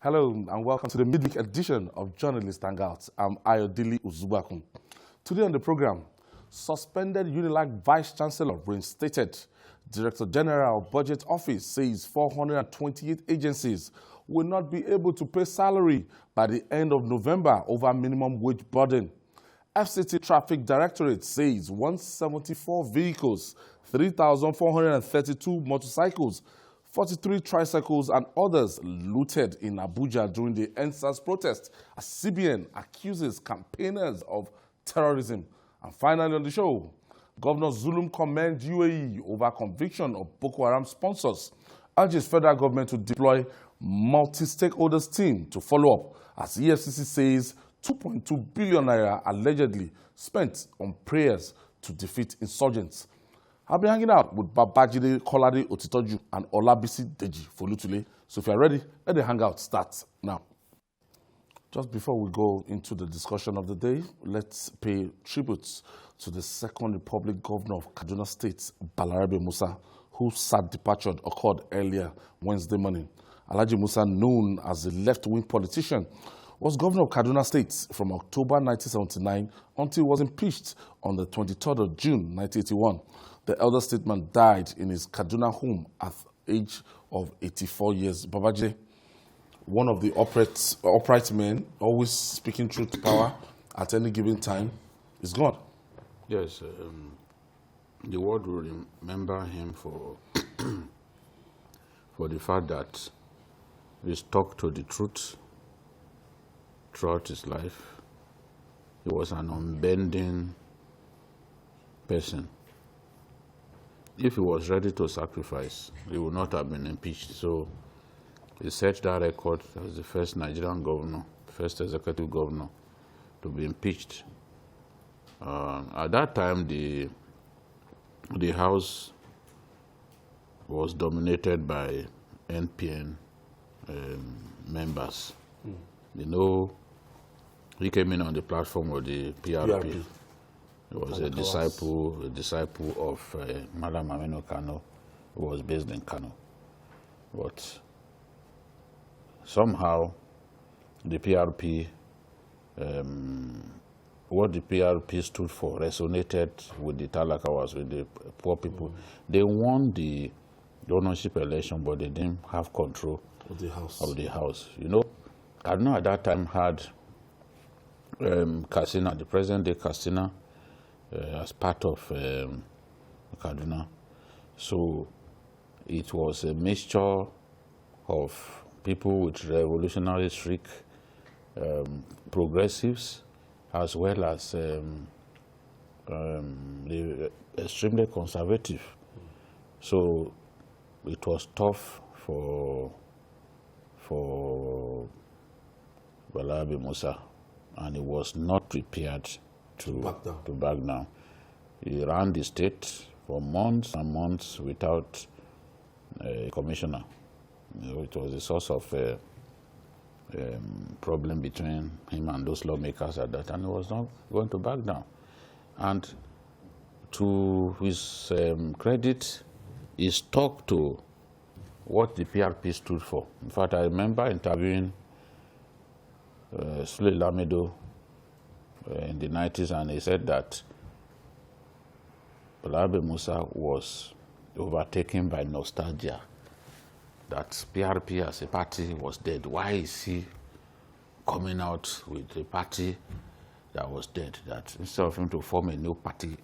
Hello and welcome to the midweek edition of Journalist Hangouts. I'm Ayodele Uzubakun. Today on the program, suspended Unilag Vice-Chancellor reinstated. Director General of Budget Office says 428 agencies will not be able to pay salary by the end of November over minimum wage burden. FCT Traffic Directorate says 174 vehicles, 3,432 motorcycles, 43 tricycles and others looted in Abuja during the NSAS protest as CBN accuses campaigners of terrorism. And finally on the show, Governor Zulum commends UAE over conviction of Boko Haram sponsors, urges federal government to deploy multi-stakeholders team to follow up as EFCC says 2.2 billion naira allegedly spent on prayers to defeat insurgents. I'll be hanging out with Babajide Kolade Otitoju and Olabisi Deji Folutule. So if you're ready, let the hangout start now. Just before we go into the discussion of the day, let's pay tributes to the Second Republic Governor of Kaduna State, Balarabe Musa, whose sad departure occurred earlier Wednesday morning. Alhaji Musa, known as a left-wing politician, was governor of Kaduna State from October 1979 until he was impeached on the 23rd of June 1981. The elder statesman died in his Kaduna home at the age of 84 years. Babajide, one of the upright men, always speaking truth to power at any given time, is gone. Yes, the world will remember him for for the fact that he stuck to the truth throughout his life. He was an unbending person. If he was ready to sacrifice, he would not have been impeached. So he set that record as the first Nigerian governor, first executive governor to be impeached. At that time, the House was dominated by NPN members. You know, he came in on the platform of the PRP. He was a disciple of Madam Aminu Kano, who was based in Kano. But somehow, the PRP, what the PRP stood for, resonated with the Talakawas, with the poor people. They won the ownership election, but they didn't have control of the house. You know, Kaduna at that time had Katsina, the present-day Katsina, as part of Kaduna. So it was a mixture of people with revolutionary streak, progressives, as well as the extremely conservative. So it was tough for Balarabe Musa, and he was not prepared to back down. He ran the state for months and months without a commissioner. You know, it was a source of problem between him and those lawmakers at that time. He was not going to back down. And to his credit, he stuck to what the PRP stood for. In fact, I remember interviewing Sule Lamido in the 90s, and he said that Balarabe Musa was overtaken by nostalgia, that PRP as a party was dead. Why is he coming out with a party that was dead? That instead of him to form a new party,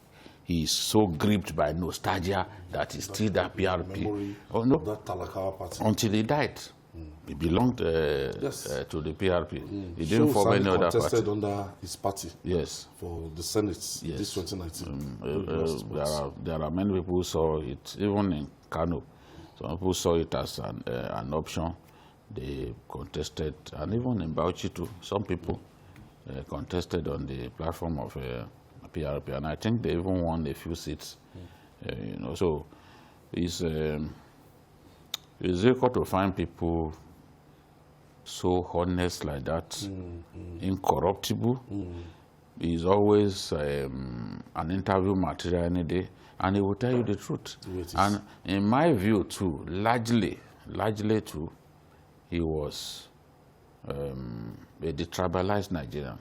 he is so gripped by nostalgia that he's still that PRP. Oh, no. That Talakawa party. Until he died. He belonged to the PRP. He didn't form any other party. Contested under his party. Yes. For the Senate this 2019. There are many people who saw it, even in Kano. Some people saw it as an option. They contested, and even in Bauchi too, some people contested on the platform of PRP, and I think they even won a few seats. You know, so it's difficult to find people so honest like that, incorruptible. He's always an interview material any day, and he will tell you the truth. And in my view too, largely too, he was a detribalized Nigerian.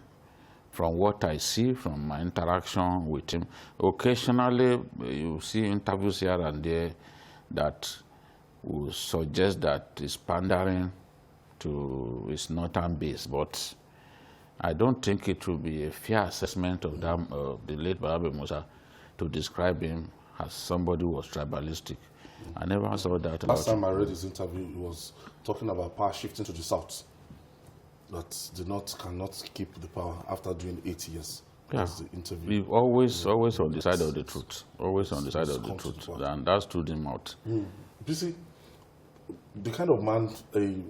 From what I see, from my interaction with him, occasionally you see interviews here and there that will suggest that he's pandering to his northern base, but I don't think it will be a fair assessment of the late Balarabe Musa to describe him as somebody who was tribalistic. I never saw that. Last time I read his interview, he was talking about power shifting to the south. That the North cannot keep the power after doing 8 years. Yeah. That's the interview. Always on the side of the truth. Always on the side of the truth. And that stood him out. You see, the kind of man,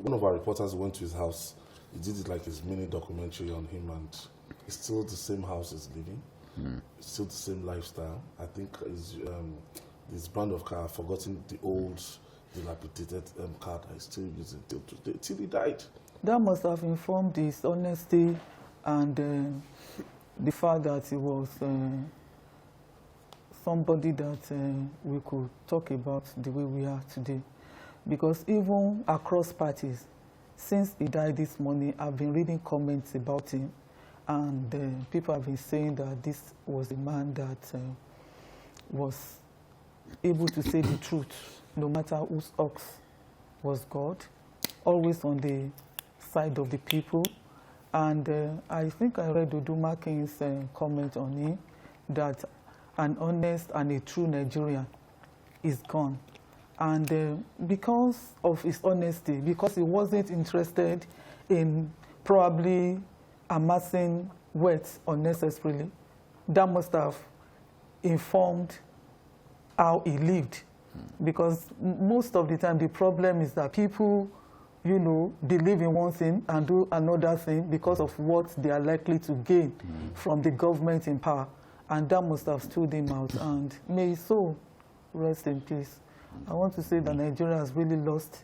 one of our reporters went to his house. He did it like his mini documentary on him, and it's still the same house he's living. It's still the same lifestyle. I think his brand of car, I've forgotten the old, dilapidated car that he's still using till he died. That must have informed his honesty and the fact that he was somebody that we could talk about the way we are today. Because even across parties, since he died this morning, I've been reading comments about him, and people have been saying that this was a man that was able to say the truth, no matter whose ox was God, always on the side of the people. And I think I read Uduma King's comment on him that an honest and a true Nigerian is gone. And because of his honesty, because he wasn't interested in probably amassing wealth unnecessarily, that must have informed how he lived. Because most of the time the problem is that people, you know, believe in one thing and do another thing because of what they are likely to gain from the government in power. And that must have stood him out. And may his soul rest in peace. I want to say that Nigeria has really lost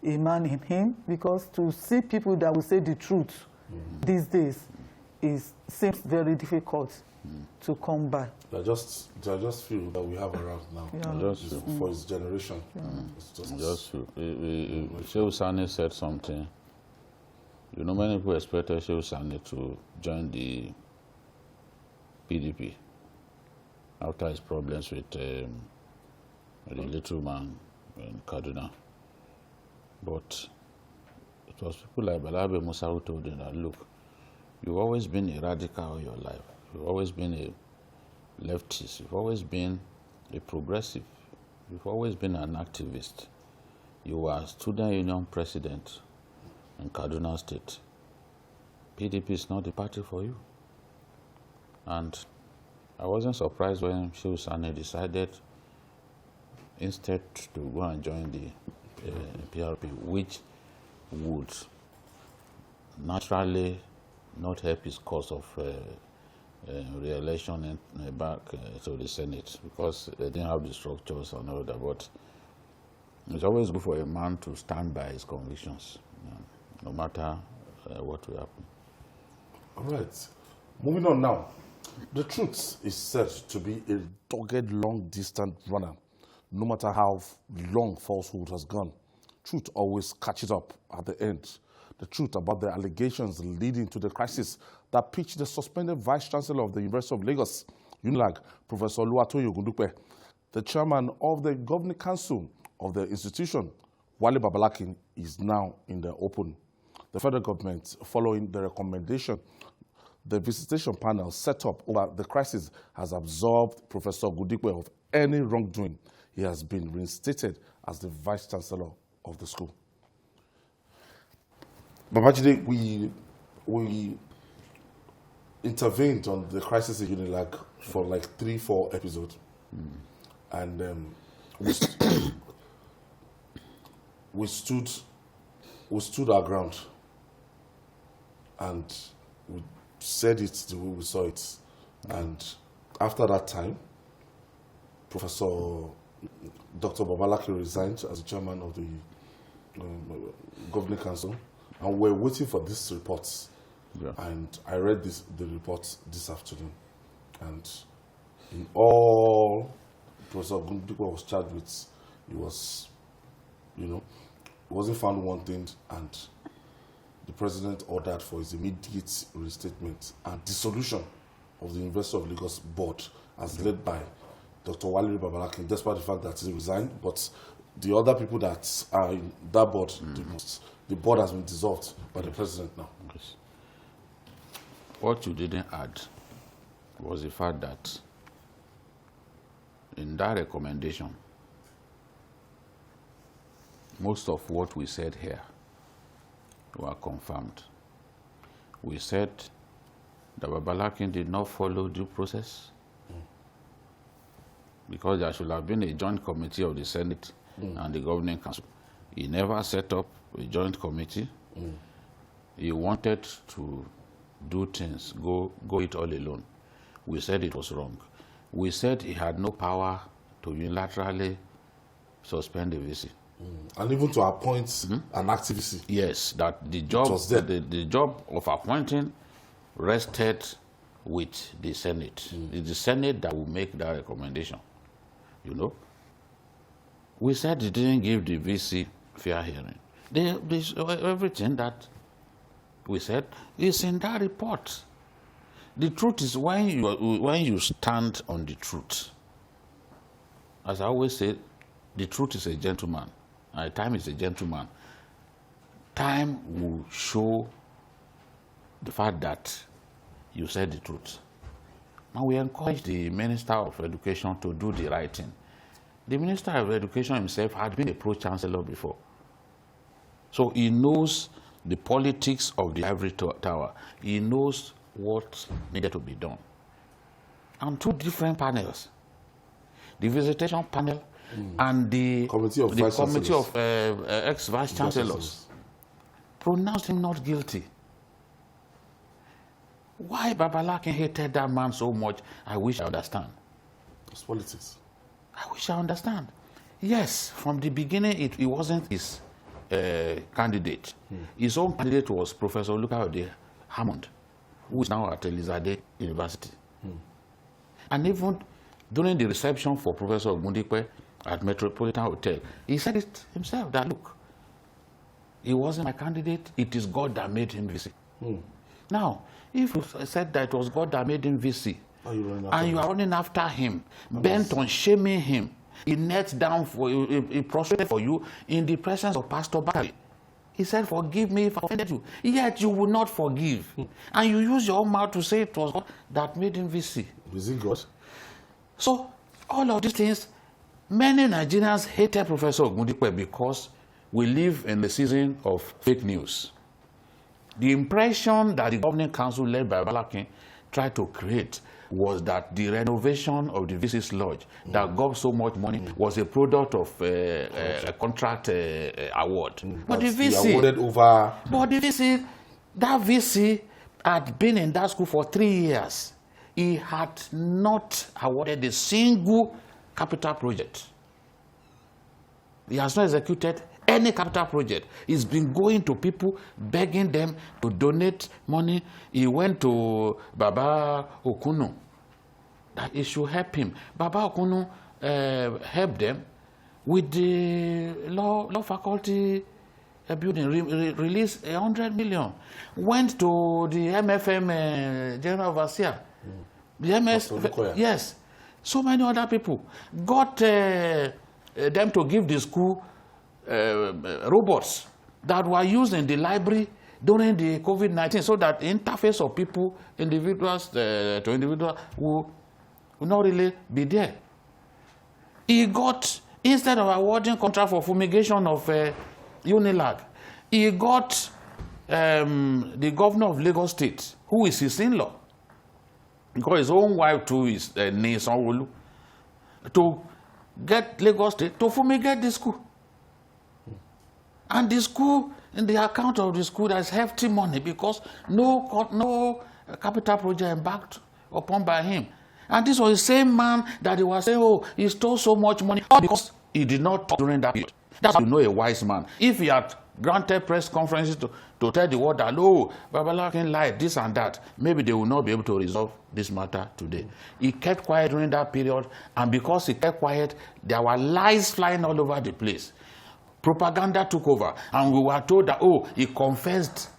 a man in him, because to see people that will say the truth these days seems very difficult to come by. There are just few that we have around now. Yeah. For his generation. It's Just Shehu Sani said something. You know, many people expected Shehu Sani to join the PDP after his problems with the little man in Kaduna. But it was people like Balarabe Musa who told him that, look, you've always been a radical all your life. You've always been a leftist. You've always been a progressive. You've always been an activist. You were student union president in Kaduna State. PDP is not the party for you. And I wasn't surprised when Shehu Sani decided instead to go and join the PRP, which would naturally not help his cause of re-election back to the Senate, because they didn't have the structures and all that. But it's always good for a man to stand by his convictions, no matter what will happen. All right. Moving on now. The truth is said to be a dogged, long-distance runner. No matter how long falsehood has gone, truth always catches up at the end. The truth about the allegations leading to the crisis that pitched the suspended Vice-Chancellor of the University of Lagos, Unilag, Professor Ogundipe, the chairman of the governing council of the institution, Wale Babalakin, is now in the open. The federal government, following the recommendation the visitation panel set up over the crisis, has absolved Professor Ogundipe of any wrongdoing. He has been reinstated as the Vice-Chancellor of the school. Babajide, we intervened on the crisis in Unilag for like 3-4 episodes. And we stood our ground, and we said it the way we saw it. And after that time, Professor Dr. Babalaki resigned as the chairman of the governing council, and we're waiting for these reports. Yeah. And I read the report this afternoon, and in all Professor Ogundipe was charged with, he was, he wasn't found wanting, and the president ordered for his immediate reinstatement and dissolution of the University of Lagos board as led by Dr. Wale Babalakin, despite the fact that he resigned. But the other people that are in that board, the board has been dissolved by the president now. Yes. What you didn't add was the fact that in that recommendation, most of what we said here were confirmed. We said that Babalakin did not follow due process because there should have been a joint committee of the Senate and the Governing Council. He never set up a joint committee. He wanted to do things, go it all alone. We said it was wrong. We said he had no power to unilaterally suspend the VC. And even to appoint an activist. Yes, that the job, the job of appointing rested with the Senate. It's the Senate that will make that recommendation. You know, we said he didn't give the VC fair hearing. Everything that we said is in that report. The truth is when you stand on the truth. As I always say, the truth is a gentleman. Time is a gentleman. Time will show the fact that you said the truth. Now we encourage the Minister of Education to do the right thing. The Minister of Education himself had been a pro-chancellor before. So he knows the politics of the ivory tower. He knows what needed to be done. And two different panels, the visitation panel and the committee of ex-vice-chancellors, pronounced him not guilty. Why Babalakin hated that man so much, I wish I understand. It's politics. I wish I understand. Yes, from the beginning, it wasn't his candidate. His own candidate was Professor Ogundipe Hammond, who is now at Elizade University. And even during the reception for Professor Ogundipe at Metropolitan Hotel, he said it himself that, look, he wasn't my candidate, it is God that made him VC. Now, if you said that it was God that made him VC, and you are running after him, bent on shaming him, he knelt down for you, he prostrated for you in the presence of Pastor Balarabe. He said, forgive me if I offended you. Yet you will not forgive. And you use your own mouth to say it was God that made him VC. Is it God? So, all of these things, many Nigerians hated Professor Ogundipe because we live in the season of fake news. The impression that the Governing Council led by Babalakin tried to create was that the renovation of the VC's lodge that got so much money was a product of a contract award. But the VC awarded over. But the VC, that VC had been in that school for 3 years. He had not awarded a single capital project. He has not executed any capital project. He's been going to people, begging them to donate money. He went to Baba Okunu that he should help him. Baba Okunu helped them with the law faculty building, released 100 million. Went to the MFM General Overseer. The MS, yes. So many other people got them to give the school robots that were used in the library during the COVID-19 so that the interface of people, individuals to individuals, will not really be there. He got, instead of awarding contract for fumigation of Unilag, he got the governor of Lagos State, who is his in-law, because his own wife too is Nisanwolu, to get Lagos State to fumigate the school. And the school, in the account of the school, there's hefty money because no capital project embarked upon by him. And this was the same man that they were saying, oh, he stole so much money, because he did not talk during that period. That's how you know a wise man. If he had granted press conferences to tell the world that, oh, Babalakin lied, this and that, maybe they will not be able to resolve this matter today. He kept quiet during that period, and because he kept quiet, there were lies flying all over the place. Propaganda took over, and we were told that, oh, he confessed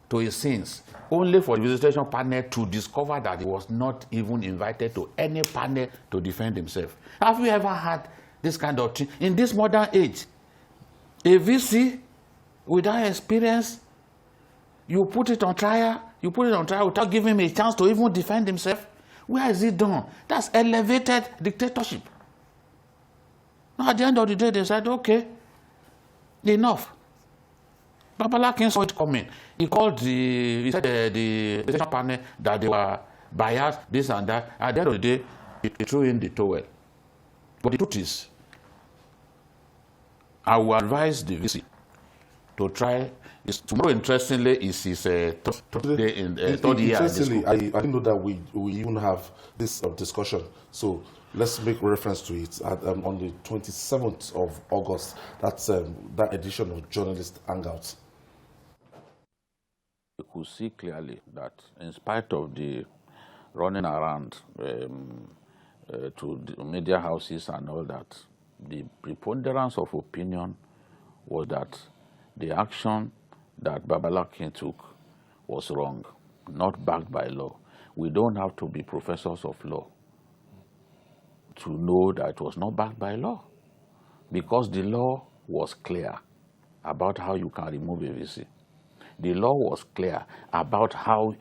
to his sins, only for the visitation panel to discover that he was not even invited to any panel to defend himself. Have you ever had this kind of thing? In this modern age, a VC without experience, you put it on trial without giving him a chance to even defend himself. Where is it done? That's elevated dictatorship. Now, at the end of the day, they said, okay, enough. Babalakin saw it coming. He called he said the visitation panel that they were biased, this and that. At the end of the day, he threw in the towel. But the truth is, I will advise the VC to try. Tomorrow, interestingly, is his third day in third year. Interestingly, I didn't know that we even have this discussion. So let's make reference to it on the 27th of August. That's that edition of Journalist Hangouts. You could see clearly that in spite of the running around to the media houses and all that, the preponderance of opinion was that the action that Babalakin took was wrong, not backed by law. We don't have to be professors of law to know that it was not backed by law, because the law was clear about how you can remove a VC. The law was clear about how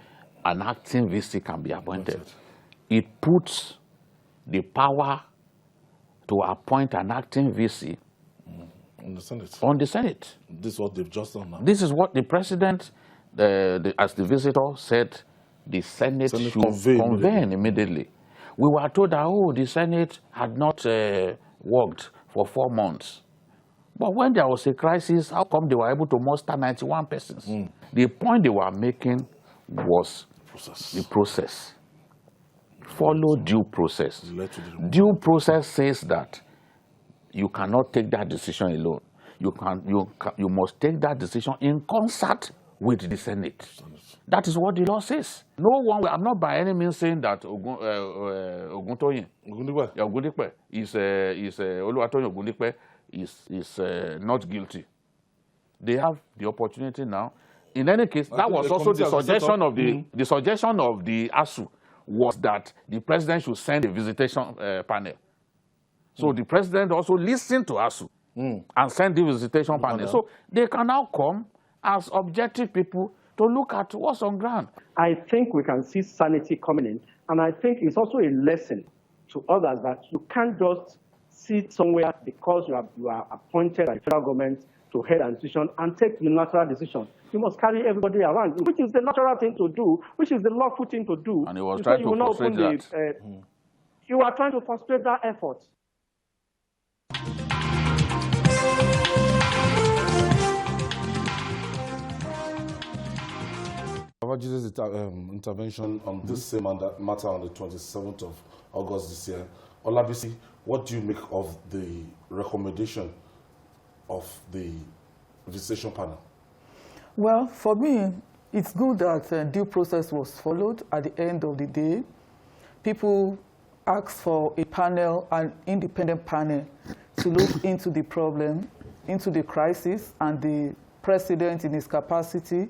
an acting VC can be appointed. It puts the power to appoint an acting VC on the Senate. On the Senate. This is what they've just done now. This is what the president, as the visitor said, the Senate should convene immediately. We were told that, oh, the Senate had not worked for 4 months. But when there was a crisis, how come they were able to muster 91 persons? The point they were making was the process. Follow due process. Due process says that you cannot take that decision alone. You must take that decision in concert with the Senate. That is what the law says. No one, I'm not by any means saying that Ogundipe is not guilty. They have the opportunity now. In any case, that was also the suggestion of the suggestion of the ASU was that the president should send a visitation panel. So the president also listened to ASU and sent the visitation panel. So they can now come as objective people to look at what's on ground. I think we can see sanity coming in. And I think it's also a lesson to others that you can't just sit somewhere because you are appointed by the federal government to head an institution and take unilateral decision. You must carry everybody around, which is the natural thing to do, which is the lawful thing to do. And he was trying to frustrate that. You are trying to frustrate that effort. Babajide's intervention on this same matter on the 27th of August this year. Olabisi, what do you make of the recommendation of the visitation panel? Well, for me, it's good that due process was followed. At the end of the day, people asked for a panel, an independent panel, to look into the problem, into the crisis, and the president in his capacity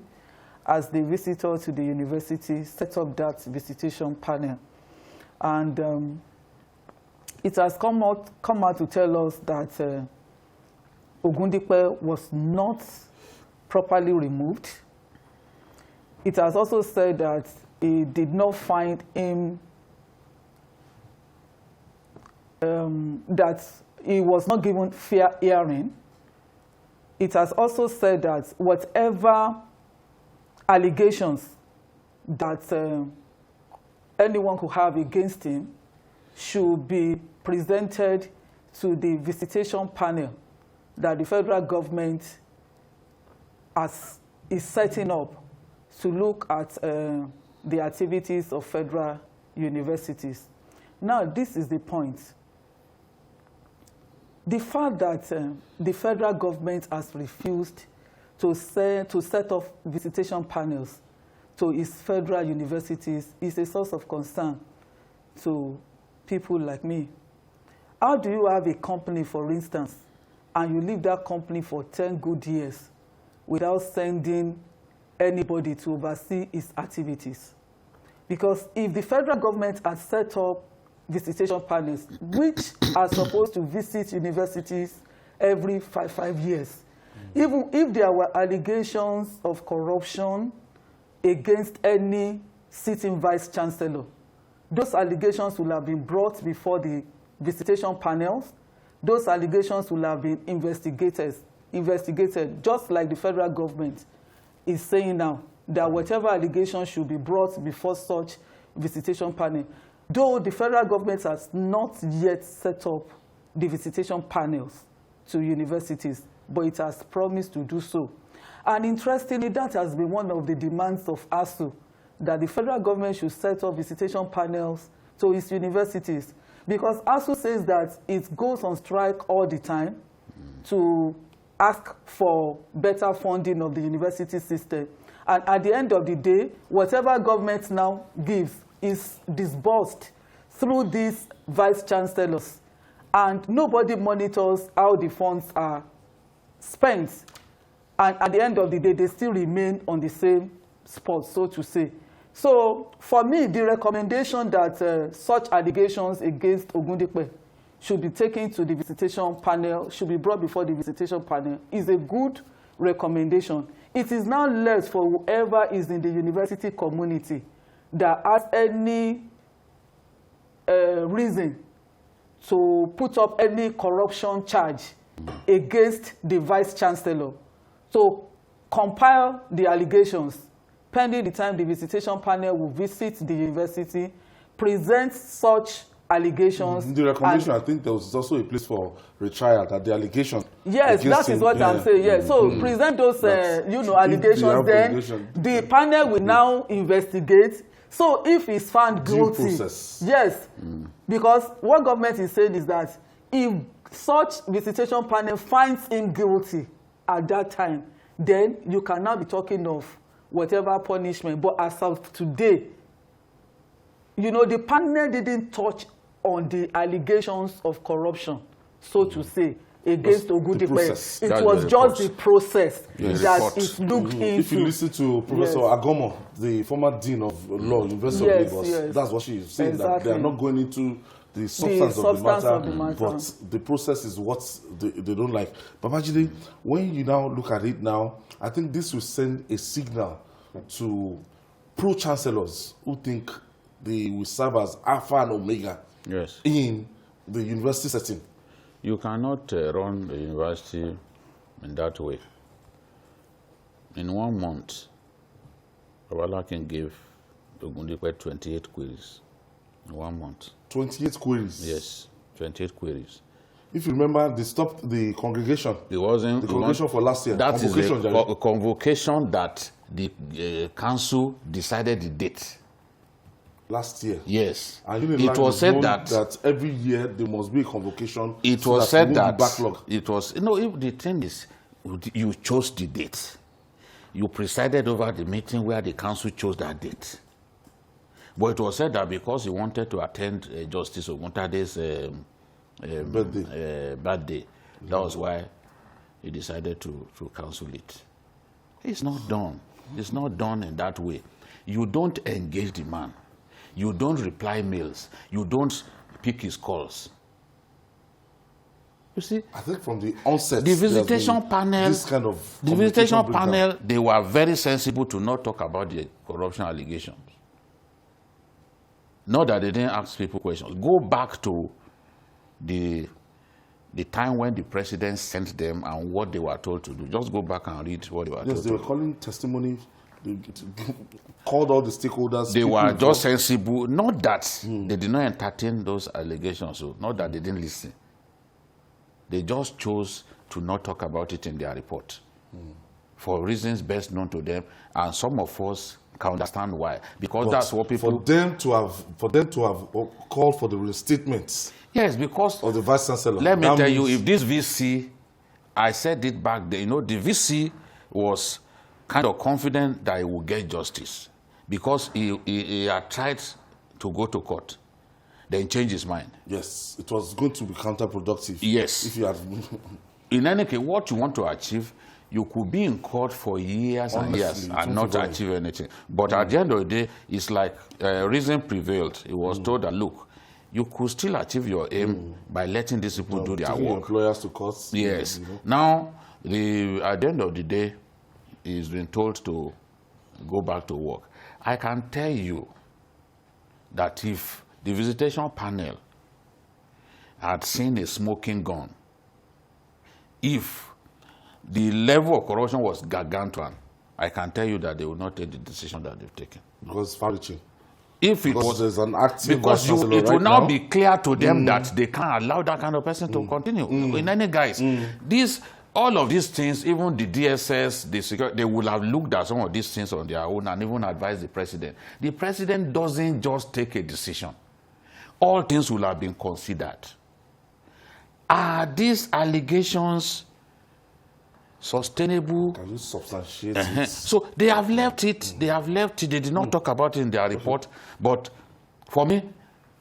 as the visitor to the university set up that visitation panel. And it has come out to tell us that Ogundipe was not properly removed. It has also said that he did not find him, that he was not given fair hearing. It has also said that whatever allegations that anyone could have against him should be presented to the visitation panel that the federal government is setting up to look at the activities of federal universities. Now, this is the point. The fact that the federal government has refused to set up visitation panels to its federal universities is a source of concern to people like me. How do you have a company, for instance, and you leave that company for 10 good years without sending anybody to oversee its activities. Because if the federal government had set up visitation panels, which are supposed to visit universities every five years, even if there were allegations of corruption against any sitting vice-chancellor, those allegations will have been brought before the visitation panels. Those allegations will have been investigated, just like the federal government is saying now, that whatever allegations should be brought before such visitation panel. Though the federal government has not yet set up the visitation panels to universities, but it has promised to do so. And interestingly, that has been one of the demands of ASU, that the federal government should set up visitation panels to its universities. Because ASU says that it goes on strike all the time to ask for better funding of the university system. And at the end of the day, whatever government now gives is disbursed through these vice-chancellors. And nobody monitors how the funds are spent. And at the end of the day, they still remain on the same spot, so to say. So for me, the recommendation that such allegations against Ogundipe should be taken to the visitation panel, should be brought before the visitation panel, is a good recommendation. It is now left for whoever is in the university community that has any reason to put up any corruption charge against the vice-chancellor to compile the allegations pending the time the visitation panel will visit the university, present such allegations. The recommendation, I think there was also a place for retrial that the allegation. Yes, that is what I'm saying. Yes, so present those, allegations. Then the panel will now investigate. So if he's found guilty, yes, because what government is saying is that if such visitation panel finds him guilty at that time, then you cannot be talking of whatever punishment. But as of today, the panel didn't touch on the allegations of corruption, so to say, against Ogundipe. It was just the process that it looked into. If you listen to Professor Agomo, the former Dean of Law, University of Lagos, that's what she is saying, that they are not going into the substance of the matter, but the process is what they don't like. But actually, when you now look at it now, I think this will send a signal to pro-chancellors who think they will serve as alpha and omega in the university setting. You cannot run a university in that way. In 1 month, Awala can give Ogundipe 28 queries in 1 month. 28 queries? Yes, 28 queries. If you remember, they stopped the congregation. It wasn't the congregation for last year. That is a convocation that the council decided the date. Last year? Yes. And it was said that every year there must be a convocation. It was said that it was, the thing is, you chose the date. You presided over the meeting where the council chose that date. But it was said that because he wanted to attend Justice Oguntade's birthday, that was why he decided to cancel it. It's not done. It's not done in that way. You don't engage the man. You don't reply mails. You don't pick his calls. You see? I think from the onset, the visitation panel, this kind of the visitation panel, they were very sensible to not talk about the corruption allegations. Not that they didn't ask people questions. Go back to the time when the president sent them and what they were told to do. Just go back and read what they were told to do. Yes, they were calling testimony. They called all the stakeholders. They were just sensible. Not that they did not entertain those allegations. So not that they didn't listen. They just chose to not talk about it in their report for reasons best known to them. And some of us can understand why. Because that's what people... For them to have called for the reinstatement. Yes, because... of the Vice-Chancellor. Let me tell you, if this VC, I said it back there, the VC was kind of confident that he would get justice because he had tried to go to court, then changed his mind. Yes, it was going to be counterproductive. Yes. If you had... In any case, what you want to achieve, you could be in court for years and years Honestly, and not achieve anything. But at the end of the day, it's like reason prevailed. It was told that, look, you could still achieve your aim by letting these people do their taking work. employers to court. Yes. You know. Now, at the end of the day, he's been told to go back to work. I can tell you that if the visitation panel had seen a smoking gun, if the level of corruption was gargantuan, I can tell you that they will not take the decision that they've taken. Because far-reaching. If it Because was there's an active because it Vice-Chancellor will right now now. be clear to them that they can't allow that kind of person to continue. In any guise, all of these things, even the DSS, the security, they will have looked at some of these things on their own and even advised the president. The president doesn't just take a decision. All things will have been considered. Are these allegations sustainable? Can you substantiate it? So they have left it. They have left it. They did not talk about it in their report. But for me,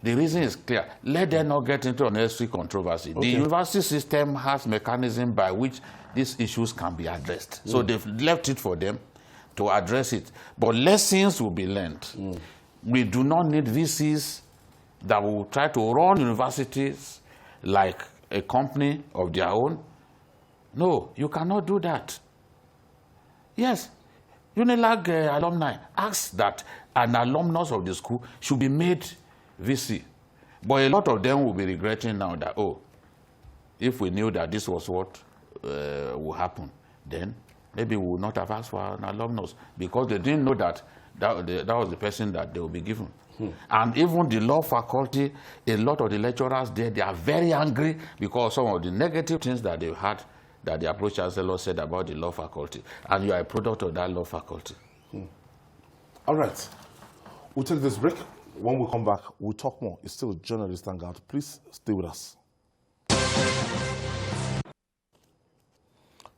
the reason is clear. Let them not get into unnecessary controversy. The university system has mechanism by which these issues can be addressed. So they've left it for them to address it. But lessons will be learned. We do not need VCs that will try to run universities like a company of their own. No, you cannot do that. Yes, Unilag alumni asked that an alumnus of the school should be made VC. But a lot of them will be regretting now that, oh, if we knew that this was what would happen, then maybe we would not have asked for an alumnus, because they didn't know that that was the person that they will be given. And even the law faculty, a lot of the lecturers there, they are very angry because some of the negative things that they've had that the approach chancellor said about the law faculty. And you are a product of that law faculty. All right. We'll take this break. When we come back, we'll talk more. It's still Journalist Hangout. Please stay with us.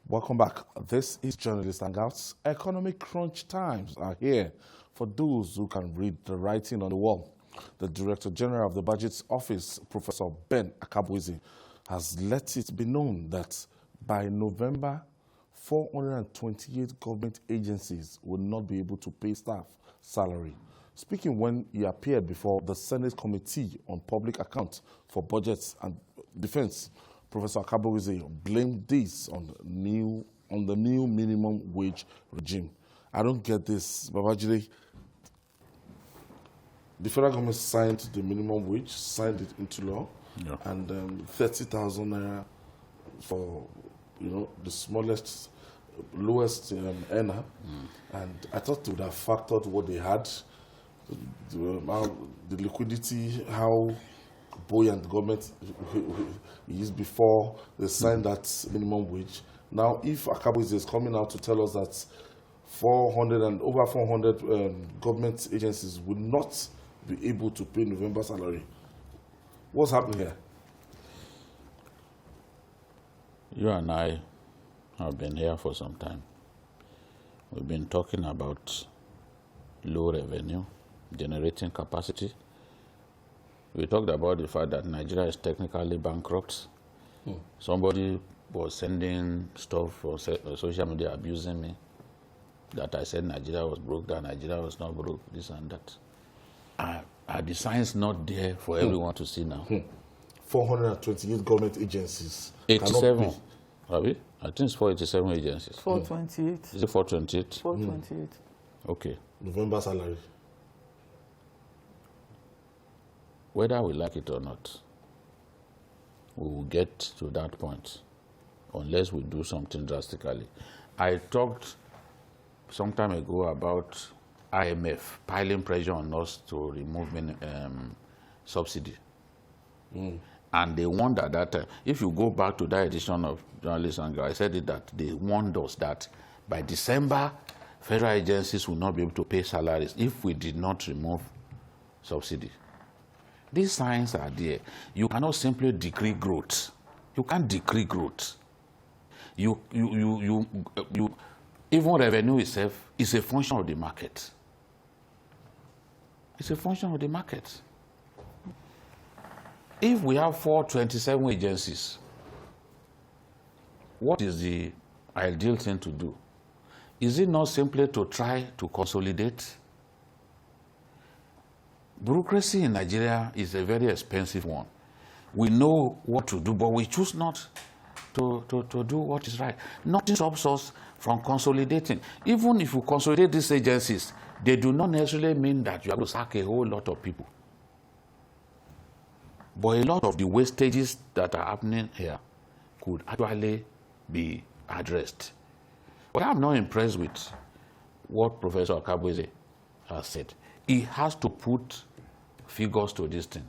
Welcome back. This is Journalist Hangouts. Economic crunch times are here for those who can read the writing on the wall. The Director General of the Budget's Office, Professor Ben Akabuizi, has let it be known that by November, 428 government agencies will not be able to pay staff salary. Speaking when he appeared before the Senate Committee on Public Accounts for Budgets and Defense, Professor Akabuizi blamed this on the new minimum wage regime. I don't get this, Babajide. The federal government signed the minimum wage, signed it into law, and 30,000 naira for the smallest, lowest earner. And I thought they would have factored what they had, the liquidity, how buoyant the government is before they signed that minimum wage. Now, if Akabuizi is coming out to tell us that 400 and over 400 government agencies will not be able to pay November salary, what's happening here? You and I have been here for some time. We've been talking about low revenue, generating capacity. We talked about the fact that Nigeria is technically bankrupt. Somebody was sending stuff on social media abusing me, that I said Nigeria was broke, that Nigeria was not broke, this and that. Are the signs not there for everyone to see now? 428 government agencies. 87. I think it's 487 agencies. 428. Is it 428? 428. Okay. November salary. Whether we like it or not, we will get to that point unless we do something drastically. I talked some time ago about IMF piling pressure on us to remove subsidy. And they warned at that time, if you go back to that edition of Journalist Hangout, I said it, that they warned us that by December, federal agencies will not be able to pay salaries if we did not remove subsidy. These signs are there. You cannot simply decree growth. You can't decree growth. Even revenue itself is a function of the market. It's a function of the market. If we have 427 agencies, what is the ideal thing to do? Is it not simply to try to consolidate? Bureaucracy in Nigeria is a very expensive one. We know what to do, but we choose not to do what is right. Nothing stops us from consolidating. Even if you consolidate these agencies, they do not necessarily mean that you have to sack a whole lot of people. But a lot of the wastages that are happening here could actually be addressed. But I'm not impressed with what Professor Ogundipe has said. He has to put figures to this thing.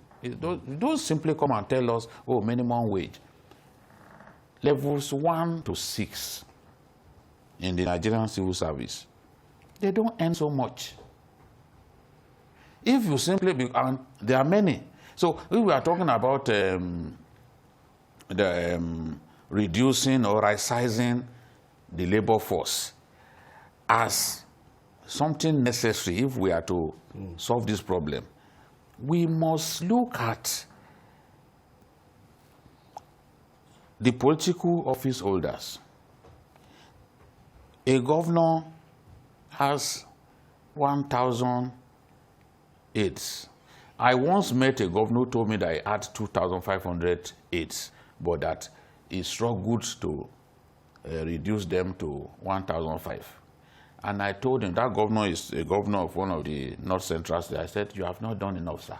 Don't simply come and tell us, oh, minimum wage. Levels 1 to 6 in the Nigerian civil service, they don't earn so much. If you simply, and there are many. So if we are talking about reducing or right-sizing the labor force as something necessary if we are to solve this problem, we must look at the political office holders. A governor has 1,000 aides. I once met a governor who told me that he had 2,500 aides, but that he struggled to reduce them to 1,005. And I told him that governor is a governor of one of the North Central states. I said, you have not done enough, sir.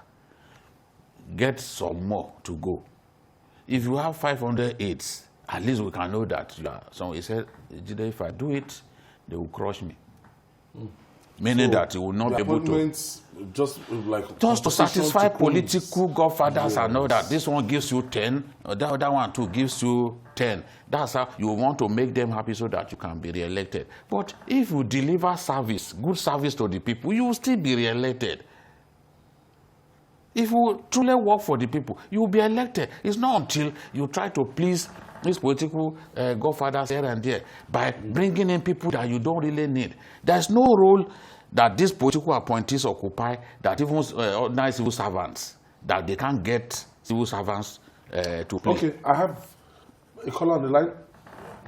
Get some more to go. If you have 500 aides, at least we can know that you are. So he said, if I do it, they will crush me. Meaning that he will not be able to. Just to satisfy political godfathers and know that this one gives you 10, or the other one too gives you 10. That's how you want to make them happy so that you can be re-elected. But if you deliver service, good service to the people, you will still be re-elected. If you truly work for the people, you will be elected. It's not until you try to please these political godfathers here and there by bringing in people that you don't really need. There's no role that these political appointees occupy that even ordinary civil servants, that they can't get civil servants to play. Okay, I have a caller on the line.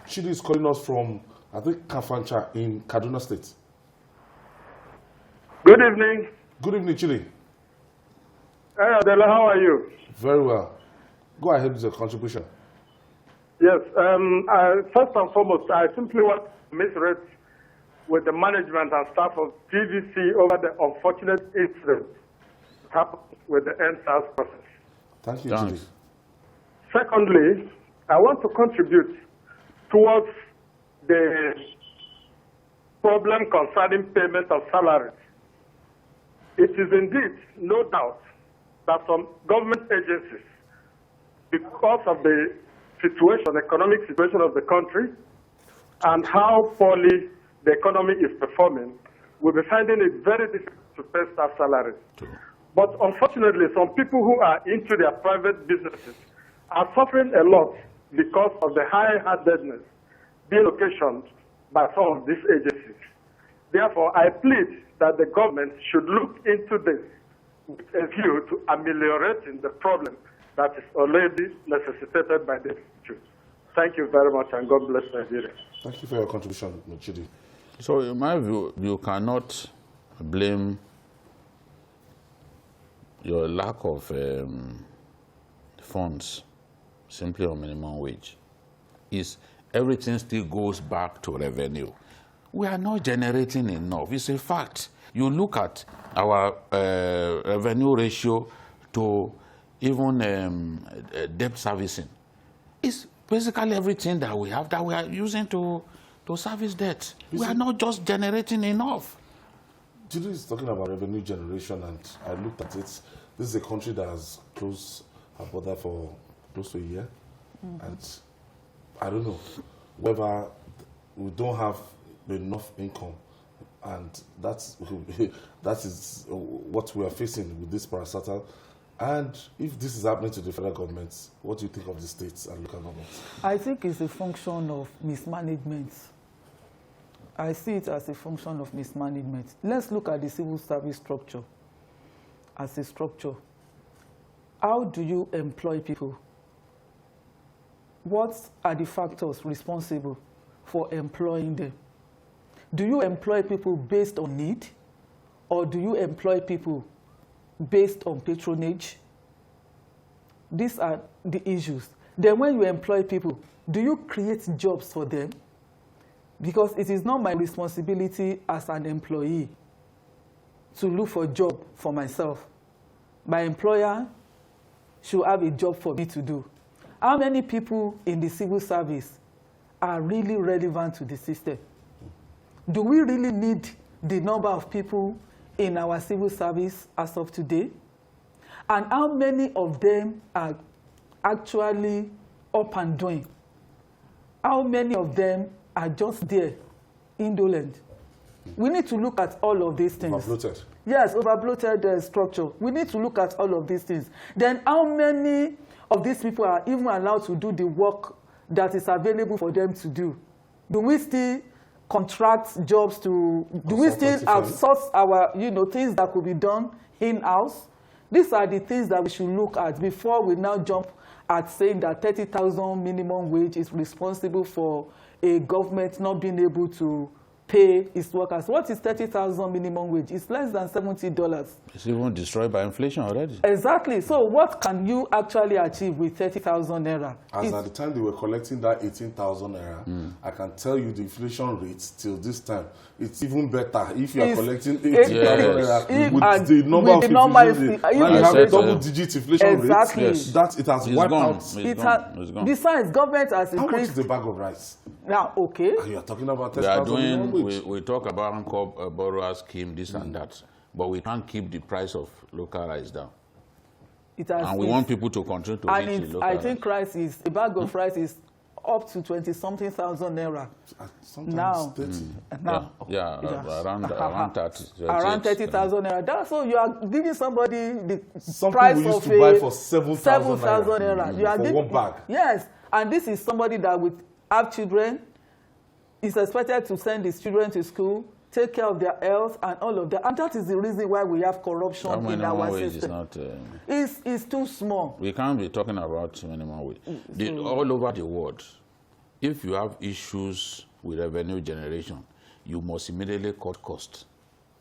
Chidi is calling us from, I think, Kafancha in Kaduna State. Good evening. Good evening, Chidi. Hey, Adela, how are you? Very well. Go ahead with your contribution. Yes. First and foremost, I simply want to commiserate with the management and staff of TVC over the unfortunate incident that happened with the NSAS process. Thank you, Chidi. Secondly, I want to contribute towards the problem concerning payment of salaries. It is indeed no doubt that some government agencies, because of the situation, economic situation of the country, and how poorly the economy is performing, will be finding it very difficult to pay staff salaries. But unfortunately, some people who are into their private businesses are suffering a lot because of the high-handedness being occasioned by some of these agencies. Therefore, I plead that the government should look into this with a view to ameliorating the problem that is already necessitated by the issue. Thank you very much, and God bless Nigeria. Thank you for your contribution, Chidi. So, in my view, you cannot blame your lack of funds simply on minimum wage. Everything still goes back to revenue. We are not generating enough. It's a fact. You look at our revenue ratio to even debt servicing. It's basically everything that we have that we are using to service debt. We are not just generating enough. Chidi is talking about revenue generation, and I looked at it. This is a country that has closed her border for close to a year. And I don't know whether we don't have enough income, and that is what we are facing with this parastatal. And if this is happening to the federal government, what do you think of the states and local governments? I think it's a function of mismanagement. I see it as a function of mismanagement. Let's look at the civil service structure as a structure. How do you employ people? What are the factors responsible for employing them? Do you employ people based on need, or do you employ people based on patronage? These are the issues. Then when you employ people, do you create jobs for them? Because it is not my responsibility as an employee to look for a job for myself. My employer should have a job for me to do. How many people in the civil service are really relevant to the system? Do we really need the number of people in our civil service as of today? And how many of them are actually up and doing? How many of them are just there, indolent? We need to look at all of these things. Overbloated. Yes, overbloated structure. We need to look at all of these things. Then how many of these people are even allowed to do the work that is available for them to do? Do we still contract jobs to, do we still outsource our, things that could be done in-house? These are the things that we should look at before we now jump at saying that 30,000 minimum wage is responsible for a government not being able to pay its workers. What is 30,000 minimum wage? It's less than $70. It's even destroyed by inflation already. Exactly. So what can you actually achieve with 30,000 naira? As at the time they were collecting that 18,000 naira, I can tell you the inflation rate till this time, it's even better if you are collecting 18,000 naira with the number of inflation rate. Now you have a double-digit inflation rate. Yes. That it has wiped out. It's gone. Besides, government has increased. How much is the bag of rice? Now, okay. And you are talking about We are 10,000 minimum wage. we talk about Anchor borrower scheme, this and that, but we can't keep the price of local rice down. And we want people to continue to eat the local I think rice. rice is, a bag of rice is up to 20-something thousand naira. Sometimes Now. 30. Now. Around 30. Around 30,000 naira. That's so you are giving somebody the Something price we used of to buy for 7,000 naira. You are for giving, one bag. Yes, and this is somebody that would have children, is expected to send his children to school, take care of their health and all of that. And that is the reason why we have corruption in our system. It's too small. We can't be talking about minimum wage. All over the world, if you have issues with revenue generation, you must immediately cut costs.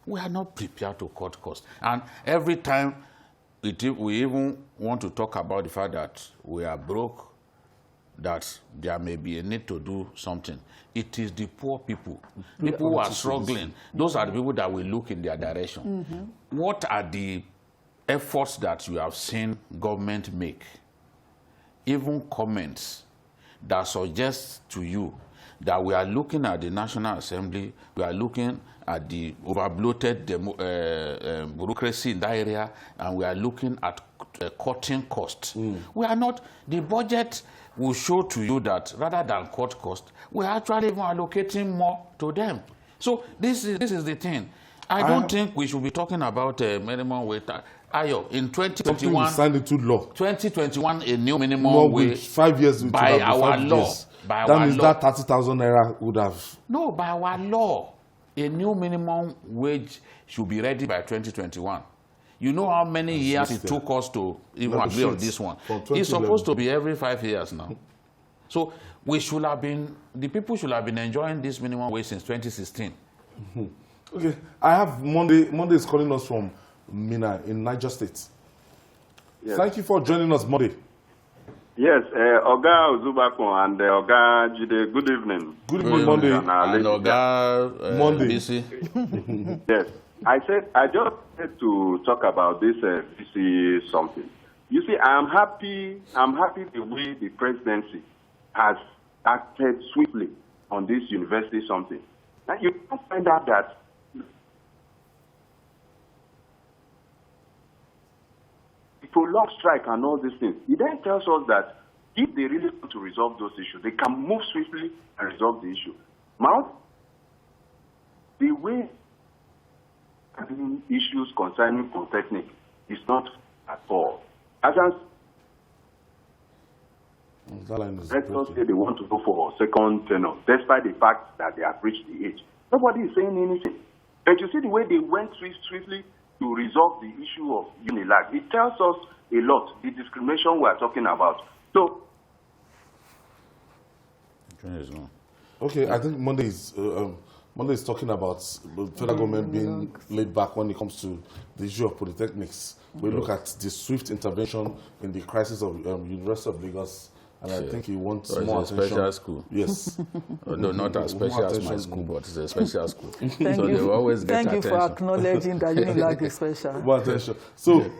We are not prepared to cut costs. And every time we even want to talk about the fact that we are broke, that there may be a need to do something, it is the poor people, people who are struggling. Those are the people that will look in their direction. What are the efforts that you have seen government make? Even comments that suggest to you that we are looking at the National Assembly, we are looking at the overbloated bureaucracy in that area, and we are looking at cutting costs. We are not, the budget will show to you that rather than cut costs, we are actually even allocating more to them. So this is the thing. I don't think we should be talking about minimum wage. Ayo, in 2021, signed into law. 2021, a new minimum wage 5 years by our law. Years. That means that 30,000 naira would have. No, by our law, a new minimum wage should be ready by 2021. You know how many years it took us to even agree on this one? It's supposed to be every 5 years now. So we should have been, the people should have been enjoying this minimum wage since 2016. Okay, I have Monday. Monday is calling us from Mina in Niger State. Yes. Thank you for joining us, Monday. Yes, Oga Uzubakun and Oga Jide, good evening. Good evening, Monday. And Oga Monday. BC. Yes, I just wanted to talk about this BC something. You see, I'm happy the way the presidency has acted swiftly on this university something. Now you can find out that prolonged strike and all these things. It then tells us that if they really want to resolve those issues, they can move swiftly and resolve the issue. Now, the way having issues concerning Polytechnic is not at all. As let's not say they want to go for a second tenure, despite the fact that they have reached the age. Nobody is saying anything. But you see the way they went swiftly to resolve the issue of Unilag. It tells us a lot, the discrimination we are talking about. So, Okay, I think Monday is talking about the federal government being laid back when it comes to the issue of polytechnics. We look at the swift intervention in the crisis of University of Lagos, and I think he wants more attention. It's a special school. Yes. No, not as special as my school, but it's a special school. Thank so you. they always get Thank attention. you for acknowledging that Unilag is special. More attention. So,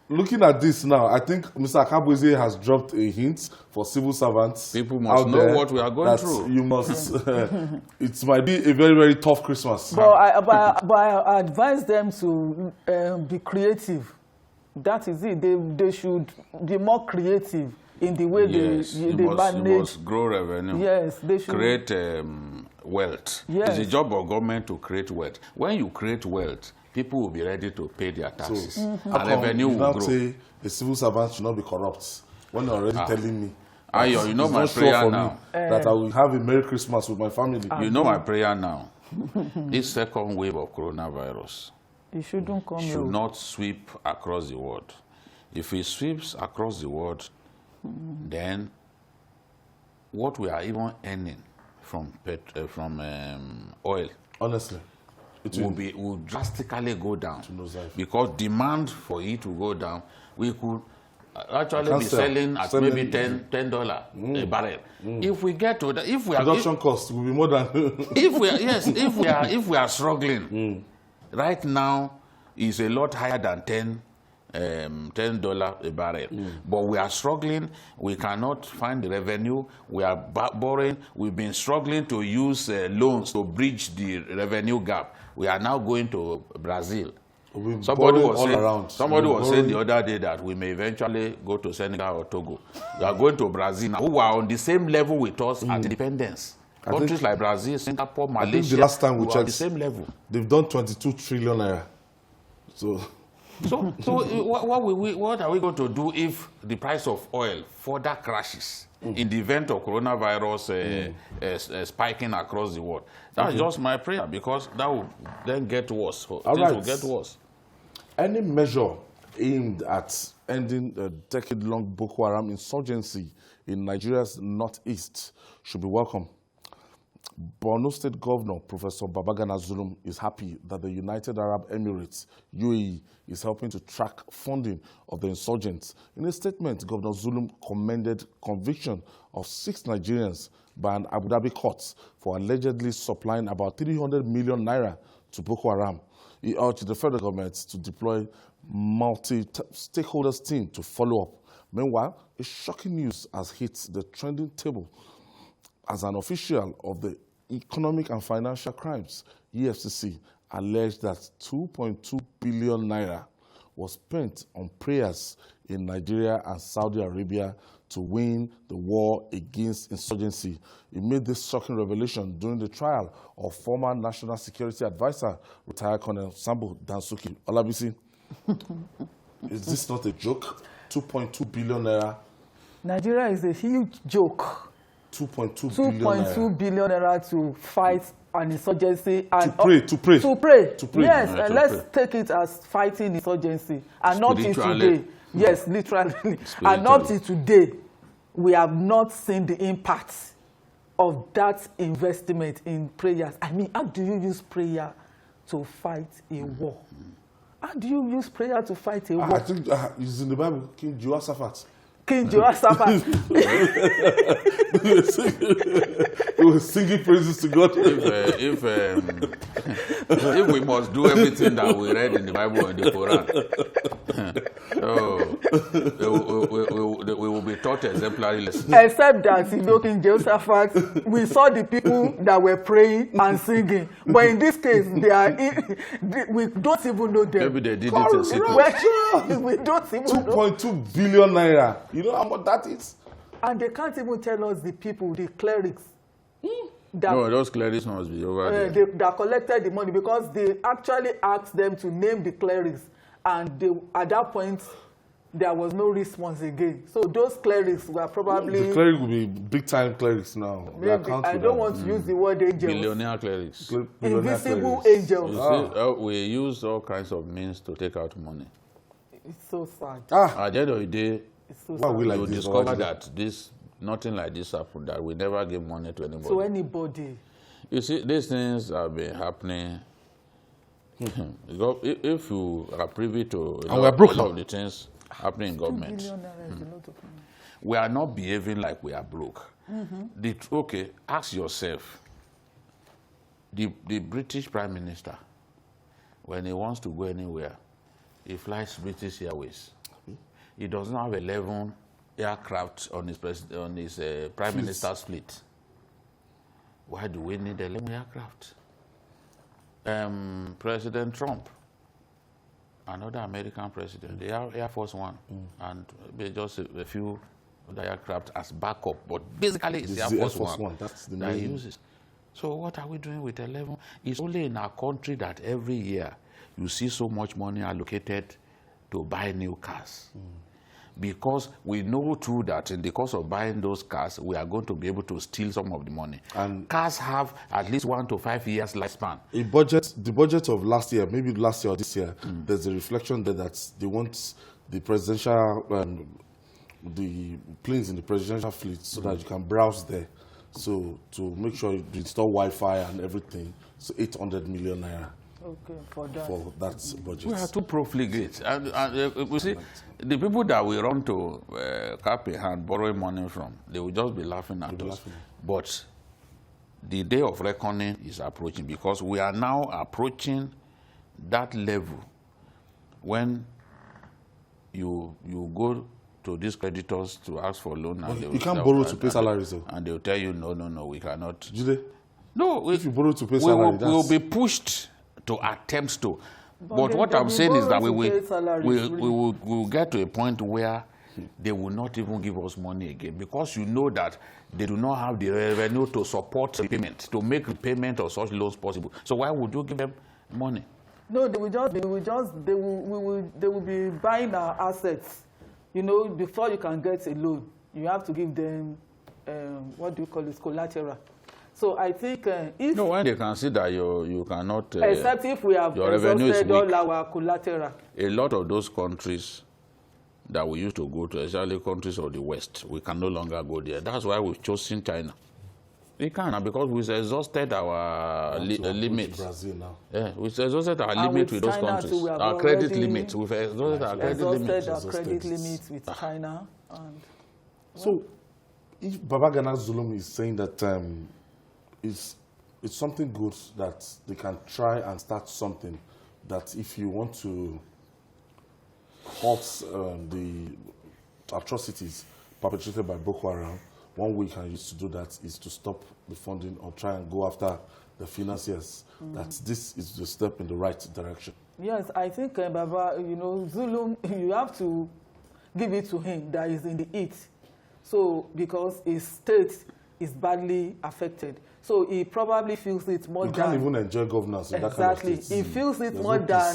looking at this now, I think Mr. Akabueze has dropped a hint for civil servants. People must know what we are going through. You must. It might be a very, very tough Christmas. But I advise them to be creative. That is it. They should be more creative in the way they manage. You must grow revenue. Yes, they should create wealth. Yes. It's the job of government to create wealth. When you create wealth, people will be ready to pay their taxes. So, and revenue will grow. Say a civil servant should not be corrupt. When you're already telling me. Ayo, you know my sure prayer for now. Me that I will have a Merry Christmas with my family. You know my prayer now. This second wave of coronavirus should not sweep across the world. If it sweeps across the world, then what we are even earning from oil, honestly, will drastically go down, because demand for it to go down. We could actually be selling at maybe $10 a barrel. If we get to that, if we are production cost will be more than if we are struggling right now, is a lot higher than $10 a barrel. But we are struggling. We cannot find the revenue. We are borrowing. We've been struggling to use loans to bridge the revenue gap. We are now going to Brazil. Somebody was saying the other day that we may eventually go to Senegal or Togo. We are going to Brazil now, who are on the same level with us at independence. Countries like Brazil, Singapore, Malaysia, I think the last time we checked, the same level. They've done 22 trillion naira. So what are we going to do if the price of oil further crashes in the event of coronavirus spiking across the world? That's just my prayer, because that will then get worse. Things will get worse. Any measure aimed at ending the decade-long Boko Haram insurgency in Nigeria's northeast should be welcome. Borno State Governor Professor Babagana Zulum is happy that the United Arab Emirates, UAE, is helping to track funding of the insurgents. In a statement, Governor Zulum commended conviction of 6 Nigerians by an Abu Dhabi court for allegedly supplying about 300 million naira to Boko Haram. He urged the federal government to deploy multi-stakeholders team to follow up. Meanwhile, a shocking news has hit the trending table as an official of the Economic and Financial Crimes, EFCC, alleged that 2.2 billion naira was spent on prayers in Nigeria and Saudi Arabia to win the war against insurgency. He made this shocking revelation during the trial of former National Security Advisor, retired Colonel Sambo Dansuki. Olabisi, is this not a joke? 2.2 billion naira. Nigeria is a huge joke. 2.2 billion naira to fight an insurgency and to pray. Yes, and let's take it as fighting insurgency, and not till today. Yes, literally, and not till today, we have not seen the impact of that investment in prayers. I mean, how do you use prayer to fight a war? How do you use prayer to fight a war? I think it's in the Bible, King Jehoshaphat. King Jehoshaphat. We were singing praises to God. If we must do everything that we read in the Bible and the Quran, we will be taught exemplary lessons. Except that, King Jehoshaphat, we saw the people that were praying and singing. But in this case, we don't even know them. Maybe they did it in secret. We don't even know. 2.2 billion naira. You know how much that is? And they can't even tell us the people, the clerics. No, those clerics must be over there. That collected the money, because they actually asked them to name the clerics. And at that point, there was no response again. So those clerics were probably... The clerics will be big-time clerics now. Maybe, I don't want to use the word angels. Billionaire clerics. Invisible angels. You see, we use all kinds of means to take out money. It's so sad. At the end of the day, It's so why sad. we like you this discover already? that these nothing like this happened, that we never give money to anybody. To anybody. You see, these things have been happening. If you are privy to a lot of the things happening in government, we are not behaving like we are broke. Okay, ask yourself, the British Prime Minister, when he wants to go anywhere, he flies British Airways. He does not have 11 aircraft on his Prime Minister's fleet. Why do we need 11 aircraft? President Trump, another American president, they have Air Force One, and just a few other aircraft as backup, but basically it's Air Force One that's the that he uses. So what are we doing with 11? It's only in our country that every year you see so much money allocated to buy new cars. Because we know too that in the course of buying those cars, we are going to be able to steal some of the money. And cars have at least 1 to 5 years lifespan. The budget of last year, maybe last year or this year, there's a reflection there that they want the presidential, the planes in the presidential fleet so that you can browse there. So to make sure you install Wi-Fi and everything, so 800 million naira. Okay, for that budget. We are too profligate. And we see, the people that we run to cap in hand borrowing money from, they will just be laughing at us. But the day of reckoning is approaching, because we are now approaching that level when you go to these creditors to ask for loan. And you can't borrow to pay salaries. And they'll tell you, no, we cannot. Do they? No. If you borrow to pay salaries, we will be pushed to attempts to. But what I'm saying is that we will get to a point where they will not even give us money again, because you know that they do not have the revenue to support the payment, to make repayment of such loans possible. So why would you give them money? No, they will be buying our assets. You know, before you can get a loan, you have to give them what do you call this, collateral. So I think if... No, when they can see that you cannot... except if we have exhausted all our collateral. A lot of those countries that we used to go to, especially countries of the West, we can no longer go there. That's why we've chosen China. We can, because we've exhausted our limits. Brazil now. Yeah, we've exhausted our limit with those countries. Too, our credit limits. We've exhausted our credit limits. Our credit limits with China. And so, if Babagana Zulum is saying that it's something good that they can try and start something, that if you want to halt the atrocities perpetrated by Boko Haram, one way you can use to do that is to stop the funding or try and go after the financiers. That this is the step in the right direction. Yes, I think, Baba, you know, Zulum, you have to give it to him that is in the heat. So, because his state is badly affected. So he probably feels it more than... You can't even enjoy governance in that kind of state. He feels it more than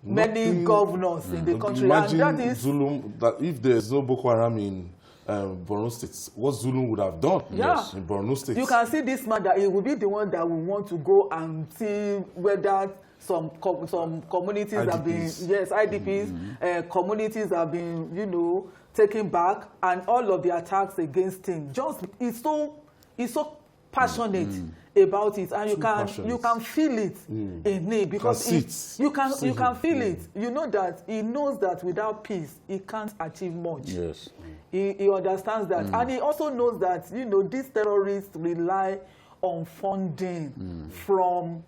many governors in the country. Imagine and that is Zulum, that if there's no Boko Haram in Borno State, what Zulum would have done in Borno State. You can see this man that he will be the one that will want to go and see whether some communities IDPs. Have been, IDPs, communities have been, you know, taken back, and all of the attacks against him. Just he's so passionate about it, and you can feel it in him, because you can feel it. You know that he knows that without peace he can't achieve much. Yes, he understands that, and he also knows that, you know, these terrorists rely on funding from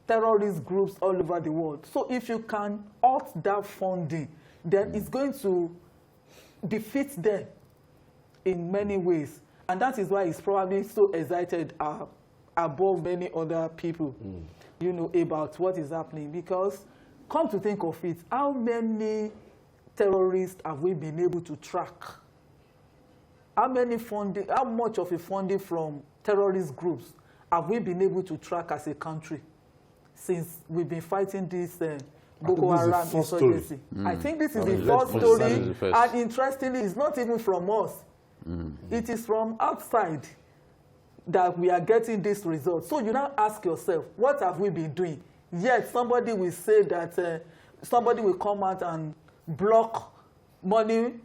terrorist groups all over the world. So if you can halt that funding, then it's going to defeat them in many ways. And that is why he's probably so excited above many other people, you know, about what is happening. Because come to think of it, how many terrorists have we been able to track? How much of a funding from terrorist groups have we been able to track as a country since we've been fighting this Boko Haram insurgency? I think this is the first story, and interestingly, it's not even from us. It is from outside that we are getting this result. So you now ask yourself, what have we been doing? Yet somebody will say that somebody will come out and block money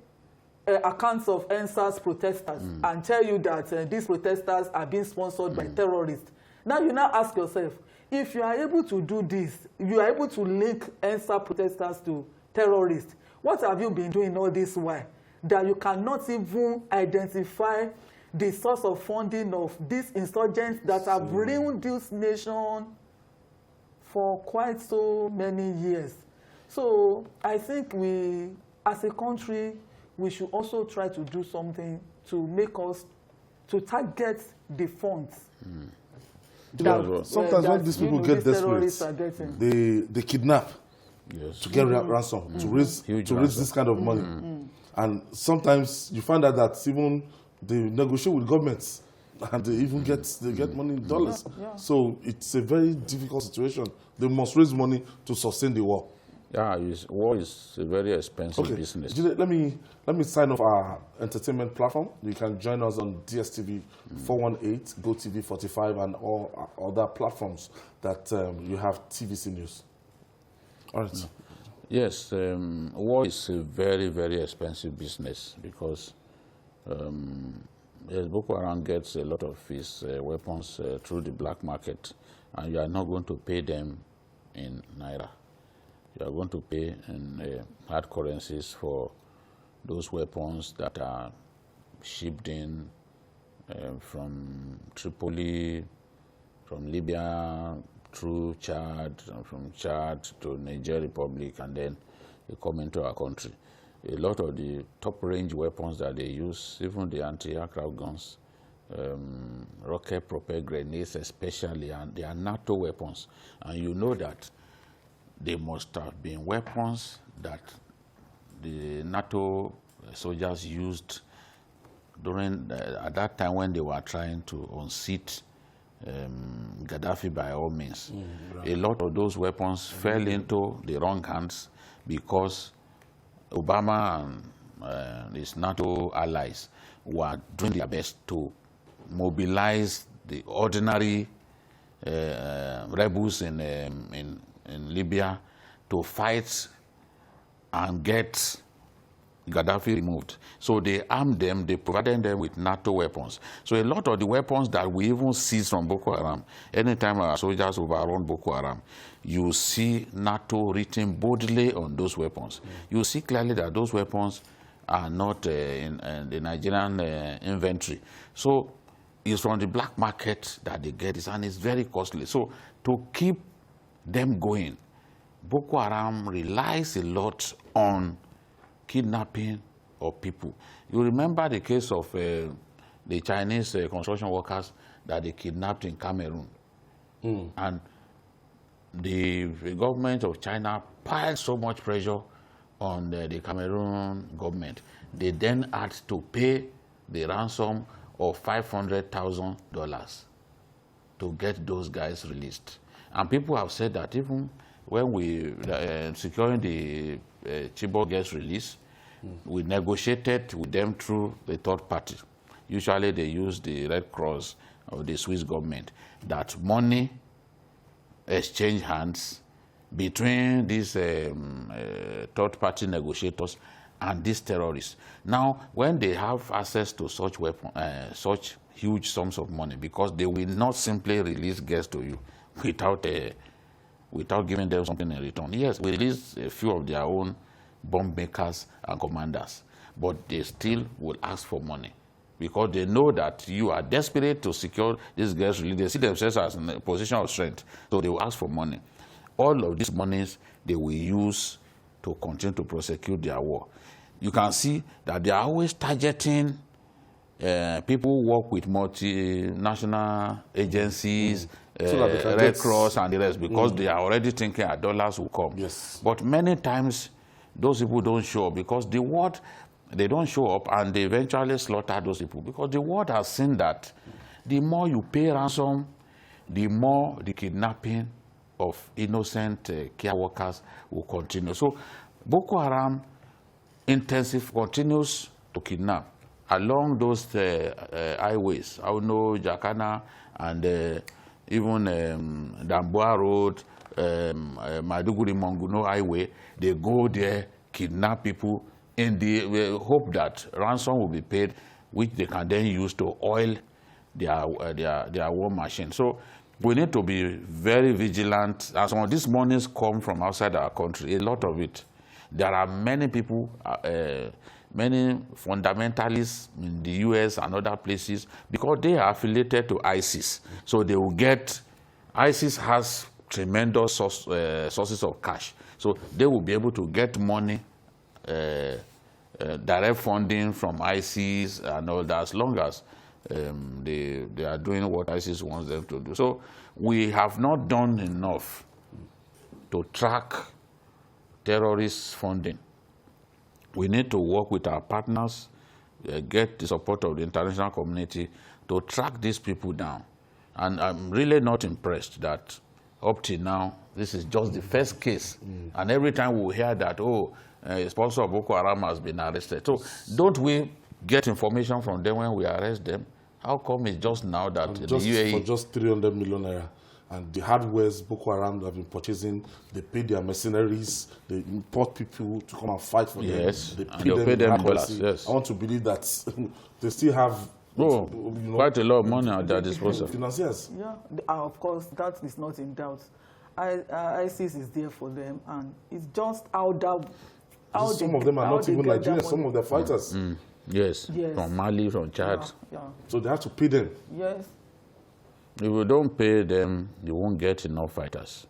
accounts of NSAS protesters and tell you that these protesters are being sponsored by terrorists. Now you now ask yourself, if you are able to do this, you are able to link NSAS protesters to terrorists, what have you been doing all this while that you cannot even identify the source of funding of these insurgents that have ruined this nation for quite so many years? So I think we, as a country, we should also try to do something to make us, to target the funds. Sometimes when these people get desperate, they kidnap to get ransom, to raise this kind of money. And sometimes you find out that even they negotiate with governments and they even get money in dollars. So it's a very difficult situation. They must raise money to sustain the war. Yeah, war is a very expensive business. Let me sign off our entertainment platform. You can join us on DSTV 418, GoTV 45, and all other platforms that you have TVC News. All right. Yes, war is a very, very expensive business because Boko Haram gets a lot of its weapons through the black market, and you are not going to pay them in Naira. You are going to pay in hard currencies for those weapons that are shipped in from Tripoli, from Libya, through Chad, and from Chad to Niger Republic, and then they come into our country. A lot of the top-range weapons that they use, even the anti-aircraft guns, rocket-propelled grenades especially, and they are NATO weapons. And you know that they must have been weapons that the NATO soldiers used during at that time when they were trying to unseat Gaddafi by all means. A lot of those weapons fell into the wrong hands because Obama and his NATO allies were doing their best to mobilize the ordinary rebels in Libya to fight and get Gaddafi removed. So they armed them, they provided them with NATO weapons. So a lot of the weapons that we even seize from Boko Haram, anytime our soldiers overrun Boko Haram, you see NATO written boldly on those weapons. You see clearly that those weapons are not in the Nigerian inventory. So it's from the black market that they get this, and it's very costly. So to keep them going, Boko Haram relies a lot on kidnapping of people. You remember the case of the Chinese construction workers that they kidnapped in Cameroon. And the government of China piled so much pressure on the Cameroon government. They then had to pay the ransom of $500,000 to get those guys released. And people have said that even when we securing the Chibok gets released, we negotiated with them through the third party. Usually they use the Red Cross or the Swiss government, that money exchange hands between these third party negotiators and these terrorists. Now, when they have access to such such huge sums of money, because they will not simply release gas to you without giving them something in return. Yes, we release a few of their own bomb makers and commanders, but they still will ask for money because they know that you are desperate to secure these guys. They see themselves as in a position of strength, so they will ask for money. All of these monies they will use to continue to prosecute their war. You can see that they are always targeting people who work with multinational agencies, Red Cross and the rest, because they are already thinking that dollars will come. Yes. But many times, those people don't show up because the world, they don't show up and they eventually slaughter those people because the world has seen that the more you pay ransom, the more the kidnapping of innocent care workers will continue. So Boko Haram continues to kidnap along those highways, Auno, Jakana, and even Damboa Road, Maiduguri Monguno Highway. They go there, kidnap people, in the hope that ransom will be paid, which they can then use to oil their war machine. So we need to be very vigilant. And some of these monies come from outside our country, a lot of it. There are many people, many fundamentalists in the US and other places, because they are affiliated to ISIS. So they will get, ISIS has tremendous sources of cash. So they will be able to get money, direct funding from ISIS and all that, as long as they are doing what ISIS wants them to do. So we have not done enough to track terrorist funding. We need to work with our partners, get the support of the international community to track these people down. And I'm really not impressed that up till now, this is just the first case. And every time we hear that, oh, a sponsor of Boko Haram has been arrested. So don't we get information from them when we arrest them? How come it's just now that the UAE... For just 300 million naira. And the hardwares Boko Haram have been purchasing, they pay their mercenaries, they import people to come and fight for them. Yes, They and they'll pay them dollars, yes. I want to believe that they still have quite a lot of money at their disposal. Financiers. Yeah, of course, that is not in doubt. ISIS is there for them, and it's just how some of them are not even Nigerians, some of the fighters. Yes, from Mali, from Chad. Yeah. So they have to pay them. Yes. If you don't pay them, you won't get enough fighters.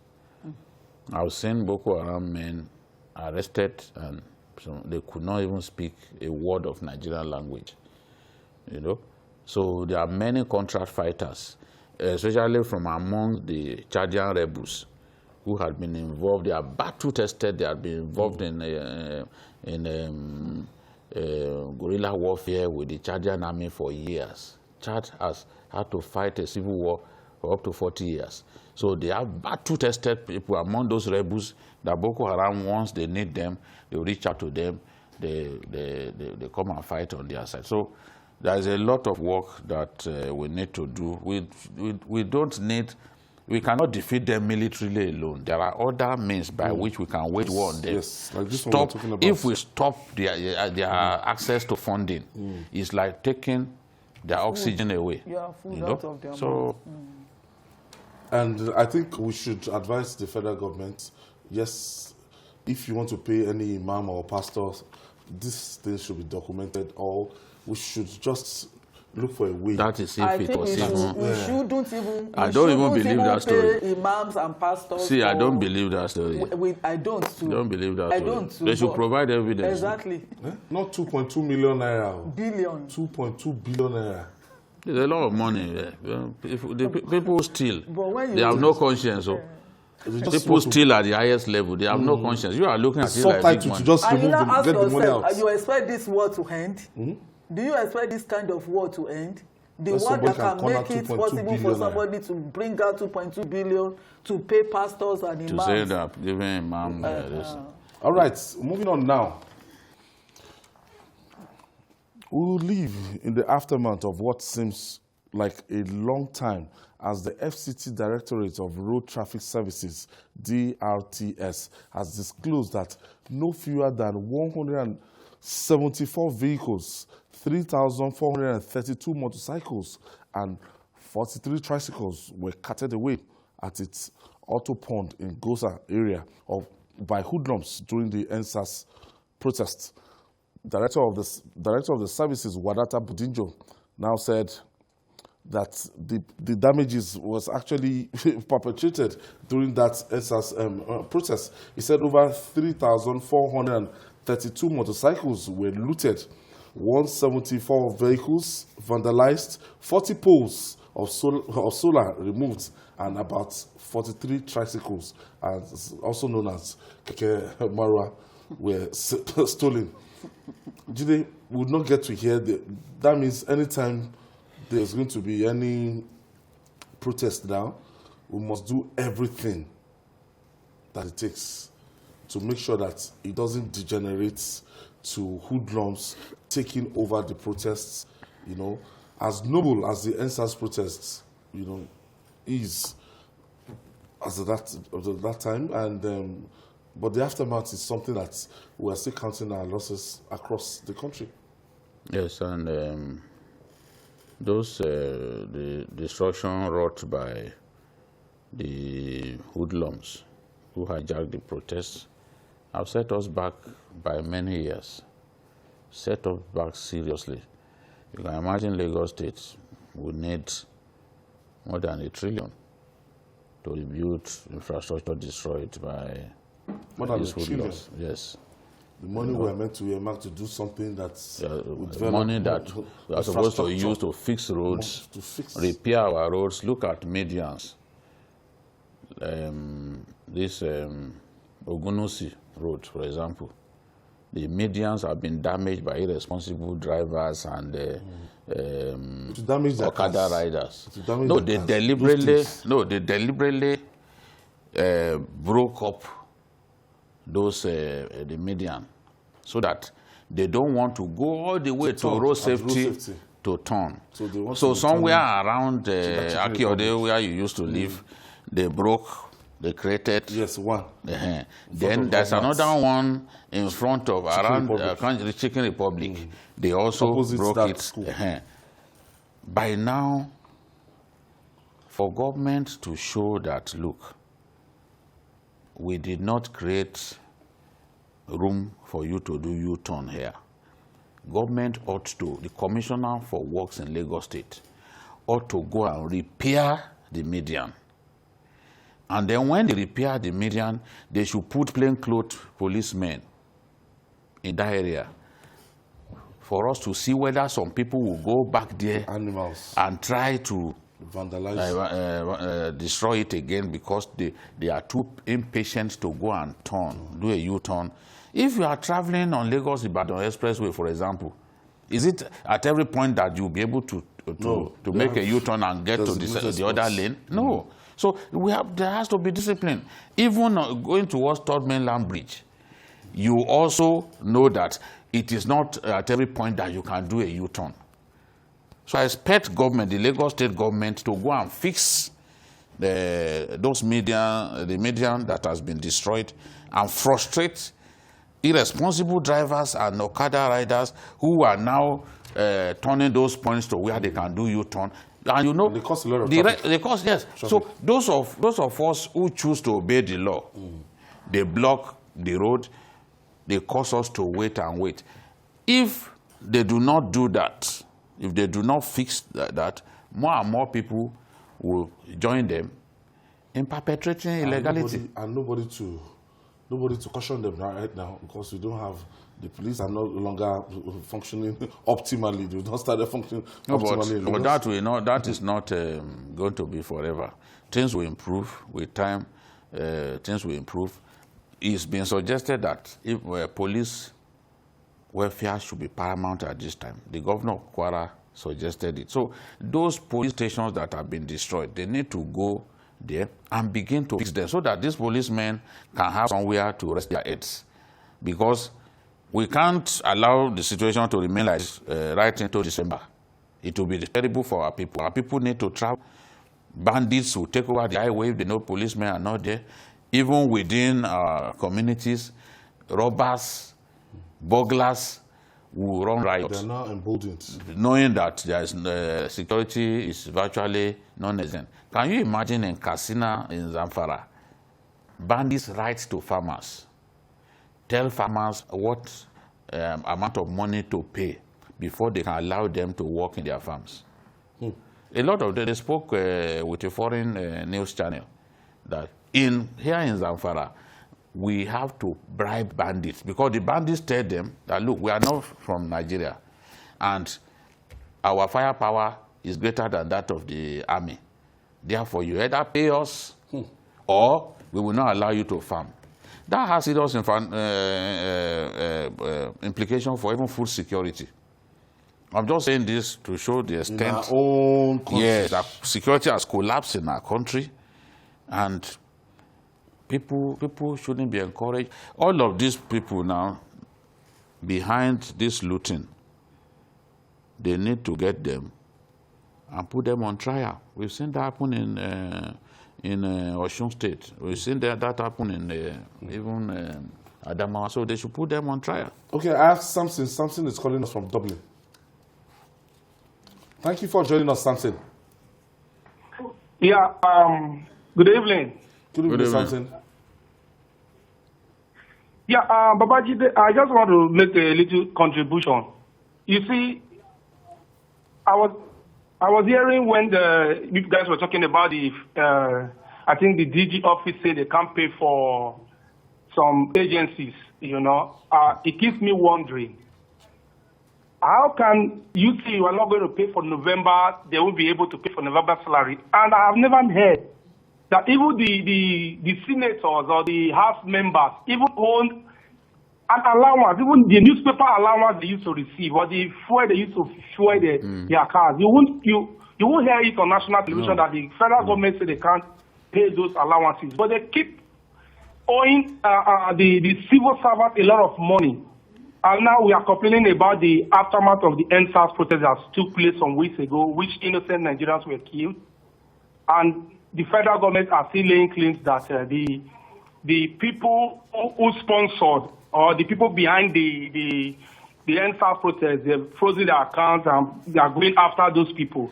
I've seen Boko Haram men arrested, and so they could not even speak a word of Nigerian language. You know, so there are many contract fighters, especially from among the Chadian rebels, who had been involved. They are battle tested. They have been involved in guerrilla warfare with the Chadian army for years. Chad has had to fight a civil war for up to 40 years. So they have battle-tested people among those rebels that Boko Haram, once they need them, they reach out to them, they come and fight on their side. So there is a lot of work that we need to do. We cannot defeat them militarily alone. There are other means by which we can wage war on them. Yes, like this one we're talking about. If we stop their access to funding, it's like taking their oxygen away. Yeah, food out of their mouth. And I think we should advise the federal government, yes, if you want to pay any imam or pastor, this thing should be documented, or we should just look for a way. That is if it was even... We shouldn't even... I don't even believe that story. Pay imams and pastors. See, I don't believe that story. I don't too. Don't believe that I story. don't too. They should provide evidence. Exactly. Not 2.2 million naira. Billion. 2.2 billion naira. There's a lot of money there. If the people steal, they have no conscience. So people steal at the highest level. They have no conscience. You are looking at it like big money. To just remove them, get the money out. You expect this war to end? Do you expect this kind of war to end? The war that can make it possible for somebody to bring out 2.2 billion to pay pastors and imams. To say that, giving imam. All right, moving on now. We will live in the aftermath of what seems like a long time as the FCT Directorate of Road Traffic Services, DRTS, has disclosed that no fewer than 174 vehicles, 3,432 motorcycles, and 43 tricycles were carted away at its auto pond in Gosa area by hoodlums during the NSAS protests. Director of the services, Wadata Budinjo, now said that the damages was actually perpetrated during that NSAS protest. He said over 3,432 motorcycles were looted, 174 vehicles vandalized, 40 poles of solar removed, and about 43 tricycles, also known as Keke Marwa, were stolen. Jide would not get to hear that means anytime there's going to be any protest now, we must do everything that it takes to make sure that it doesn't degenerate to hoodlums taking over the protests. You know, as noble as the NSAS protests, you know, is as of that time, and But the aftermath is something that we are still counting our losses across the country. Yes, and the destruction wrought by the hoodlums who hijacked the protests have set us back by many years, set us back seriously. You can imagine Lagos State would need more than $1 trillion to rebuild infrastructure destroyed by More than these $1 trillion. hoodlums. Yes. The money we are meant to earmark to do something that's money that we are supposed to use to fix roads, repair our roads. Look at medians. This Ogunusi road, for example, the medians have been damaged by irresponsible drivers and Okada riders. No, they deliberately broke up those the median, so that they don't want to go all the way to road safety to turn. So somewhere around Akiode, where you used to live, they broke. They created. Yes, one. Then there's another one in front of around the Chicken Republic. They also broke it. By now, for government to show that, look, we did not create room for you to do U-turn here. Government ought to, the Commissioner for Works in Lagos State, ought to go and repair the median. And then when they repair the median, they should put plainclothes policemen in that area for us to see whether some people will go back there and try to vandalize, destroy it again, because they are too impatient to go and do a U-turn. If you are traveling on Lagos-Ibadan Expressway, for example, is it at every point that you'll be able to make a U-turn and get to the other lane? No. So there has to be discipline. Even going towards Third Mainland Bridge, you also know that it is not at every point that you can do a U-turn. So I expect government, the Lagos State government, to go and fix the median that has been destroyed, and frustrate irresponsible drivers and Okada riders who are now turning those points to where they can do U-turn. And you know, they cost a lot of traffic. They cost, yes. Traffic. So those of us who choose to obey the law, they block the road, they cause us to wait and wait. If they do not do that, if they do not fix that, more and more people will join them in perpetrating illegality. And nobody to caution them right now, because we don't have, the police are no longer functioning optimally. They don't start functioning optimally. But that is not going to be forever. Things will improve with time. Things will improve. It's been suggested that if police welfare should be paramount at this time. The governor of Kwara suggested it. So those police stations that have been destroyed, they need to go there and begin to fix them, so that these policemen can have somewhere to rest their heads. Because we can't allow the situation to remain like this right into December. It will be terrible for our people. Our people need to travel. Bandits will take over the highway if they know policemen are not there. Even within our communities, robbers, burglars will run riots. They're now emboldened, knowing that there is, security is virtually non-existent. Can you imagine in Katsina, in Zamfara, bandits write to farmers, tell farmers what amount of money to pay before they can allow them to work in their farms? A lot of them, they spoke with a foreign news channel that here in Zamfara, we have to bribe bandits, because the bandits tell them that, look, we are not from Nigeria, and our firepower is greater than that of the army. Therefore, you either pay us or we will not allow you to farm. That has serious implication for even food security. I'm just saying this to show the extent. In our own country. Yes, that security has collapsed in our country, and people shouldn't be encouraged. All of these people now behind this looting, they need to get them and put them on trial. We've seen that happen in Osun State. We've seen that happen in even Adamawa, so they should put them on trial. Okay, I have Samson. Samson is calling us from Dublin. Thank you for joining us, Samson. Yeah, good evening. Good evening, Samson. Yeah, Babajide, I just want to make a little contribution. You see, I was hearing when you guys were talking about the, I think the DG office said they can't pay for some agencies, you know. It keeps me wondering, how can you say you are not going to pay for November, they will be able to pay for November salary? And I have never heard that even the senators or the House members even own an allowance, even the newspaper allowance they used to receive, or the fuel they used to fuel their cars. You won't hear it on national television that the federal government say they can't pay those allowances, but they keep owing the civil servants a lot of money. And now we are complaining about the aftermath of the NSAS protest that took place some weeks ago, which innocent Nigerians were killed. And the federal government are still laying claims that the people who sponsored, or the people behind the NSAS protest, they've frozen their accounts and they are going after those people.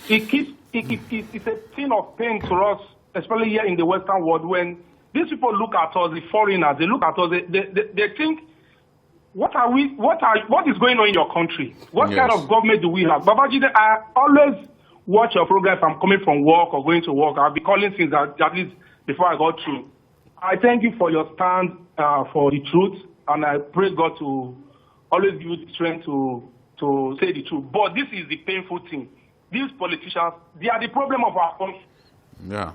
It's a thing of pain to us, especially here in the Western world, when these people look at us, the foreigners, they look at us, they think, what is going on in your country? What kind of government do we have? Babajide, I always watch your program if I'm coming from work or going to work. I'll be calling things at least before I go through. I thank you for your stand for the truth, and I pray God to always give you the strength to say the truth. But this is the painful thing. These politicians, they are the problem of our country. Yeah.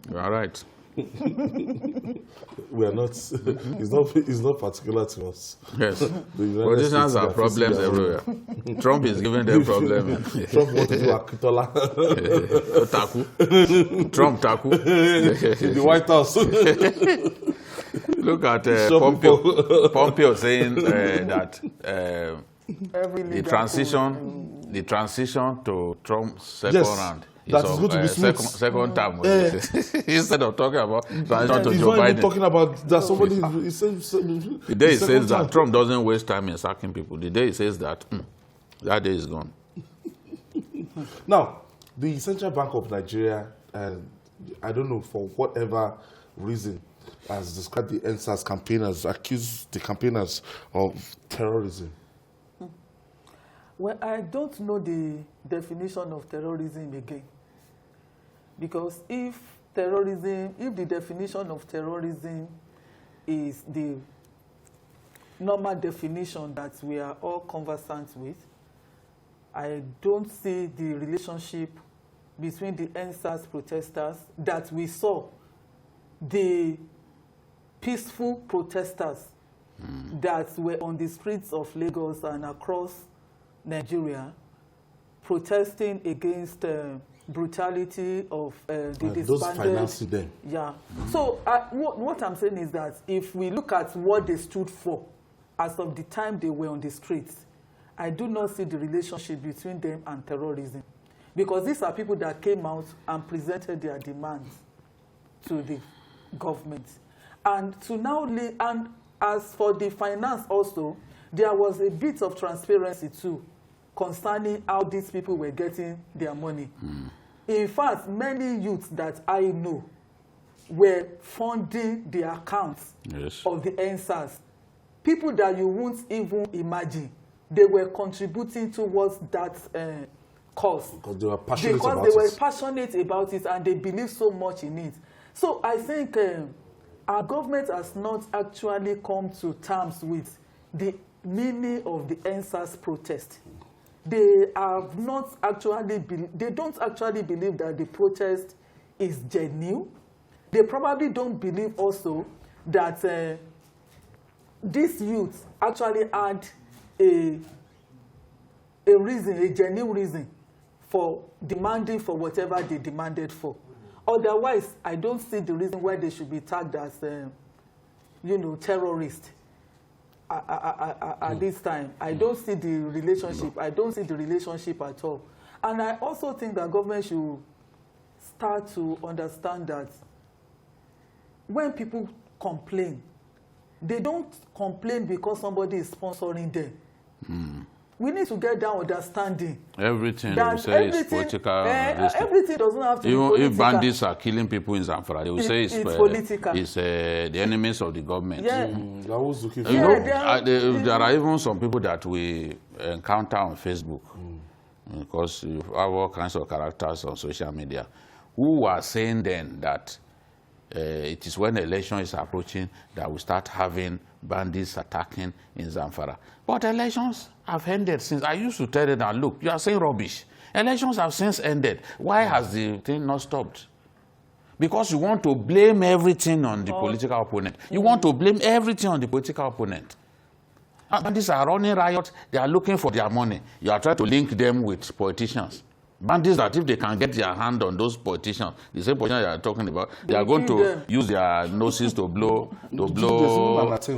You are right. We are not. It's not particular to us. Yes. Politicians are problems everywhere. Trump is giving them problems. Trump wants to do Akitola. Taku. Trump Taku. In the White House. Look at Pompeo saying that the transition to Trump's second round. That is going to be smooth. Second term. Instead of talking about transition to he's Joe not even Biden. talking about that somebody. The day he says that Trump doesn't waste time in sacking people, the day he says that, that day is gone. Now, the Central Bank of Nigeria, I don't know, for whatever reason, has described the NSAS campaigners, accused the campaigners of terrorism. Well, I don't know the definition of terrorism again. Because if the definition of terrorism is the normal definition that we are all conversant with, I don't see the relationship between the NSAS protesters that we saw, the peaceful protesters that were on the streets of Lagos and across Nigeria, protesting against brutality of the disbanded. Those financing them. Yeah. So what I'm saying is that if we look at what they stood for, as of the time they were on the streets, I do not see the relationship between them and terrorism, because these are people that came out and presented their demands to the government, and to now and as for the finance also, there was a bit of transparency too concerning how these people were getting their money. In fact, many youths that I know were funding the accounts of the NSAS. People that you won't even imagine, they were contributing towards that cause. Because they were passionate about it and they believe so much in it. So I think our government has not actually come to terms with the meaning of the NSAS protest. They have not actually they don't actually believe that the protest is genuine. They probably don't believe also that these youths actually had a reason, a genuine reason for demanding for whatever they demanded for. Otherwise, I don't see the reason why they should be tagged as, terrorists. At this time, I don't see the relationship. I don't see the relationship at all. And I also think that government should start to understand that when people complain, they don't complain because somebody is sponsoring them. We need to get that understanding. Everything you say is political. Everything doesn't have to be political. If bandits are killing people in Zamfara, they will say it's political. It's the enemies of the government. Yeah. I was looking for there are even some people that we encounter on Facebook, because you have all kinds of characters on social media, who are saying then that it is when the election is approaching that we start having bandits attacking in Zamfara. But elections have ended since. I used to tell them that, look, you are saying rubbish. Elections have since ended. Why has the thing not stopped? Because you want to blame everything on the political opponent. You want to blame everything on the political opponent. Bandits are running riot. They are looking for their money. You are trying to link them with politicians. Bandits that if they can get their hand on those politicians, the same politicians you are talking about, they are going to use their noses to blow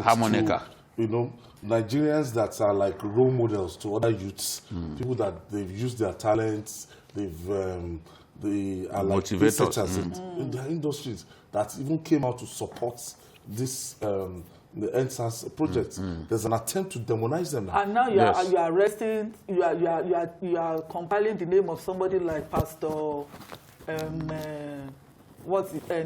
harmonica. You know, Nigerians that are like role models to other youths, people that they've used their talents, they are like researchers in their industries that even came out to support this the NSAS project. There's an attempt to demonize them now. And now you are arresting, you are compiling the name of somebody like Pastor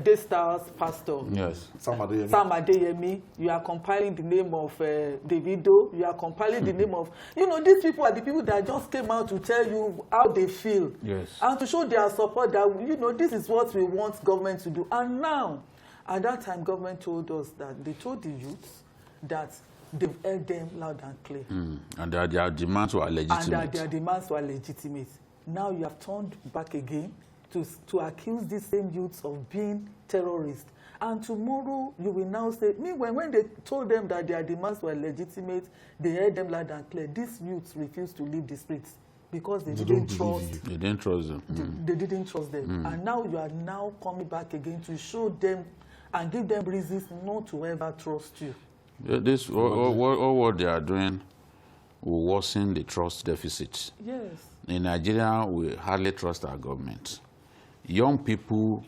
Daystar's pastor. Yes. Sam Adeyemi. You are compiling the name of Davido. You are compiling the name of, these people are the people that just came out to tell you how they feel. Yes. And to show their support that, this is what we want government to do. And now, at that time, government told us that they told the youths that they've heard them loud and clear. And that their demands were legitimate. Now you have turned back again to accuse these same youths of being terrorists. And tomorrow you will now say, meanwhile, when they told them that their demands were legitimate, they heard them loud and clear. These youths refused to leave the streets because they didn't trust. They didn't trust them. They didn't trust them. And now you are now coming back again to show them and give them reasons not to ever trust you. This all what they are doing will worsen the trust deficit. Yes. In Nigeria, we hardly trust our government. Young people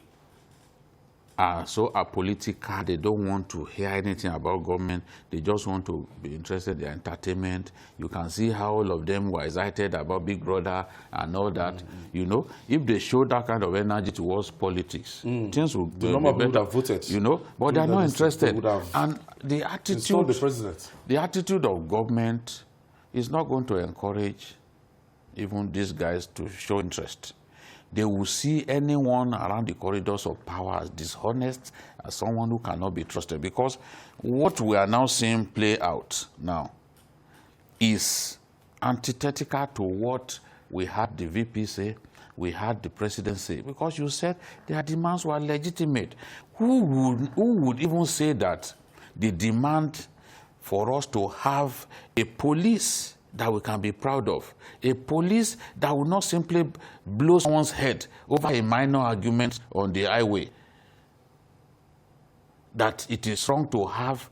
are so apolitical, they don't want to hear anything about government. They just want to be interested in entertainment. You can see how all of them were excited about Big Brother and all that. If they show that kind of energy towards politics, things would be better. Would have voted. But they're not interested. And the attitude of government is not going to encourage even these guys to show interest. They will see anyone around the corridors of power as dishonest, as someone who cannot be trusted. Because what we are now seeing play out now is antithetical to what we had the VP say, we had the president say. Because you said their demands were legitimate. Who would even say that the demand for us to have a police that we can be proud of, a police that will not simply blow someone's head over a minor argument on the highway, that it is wrong to have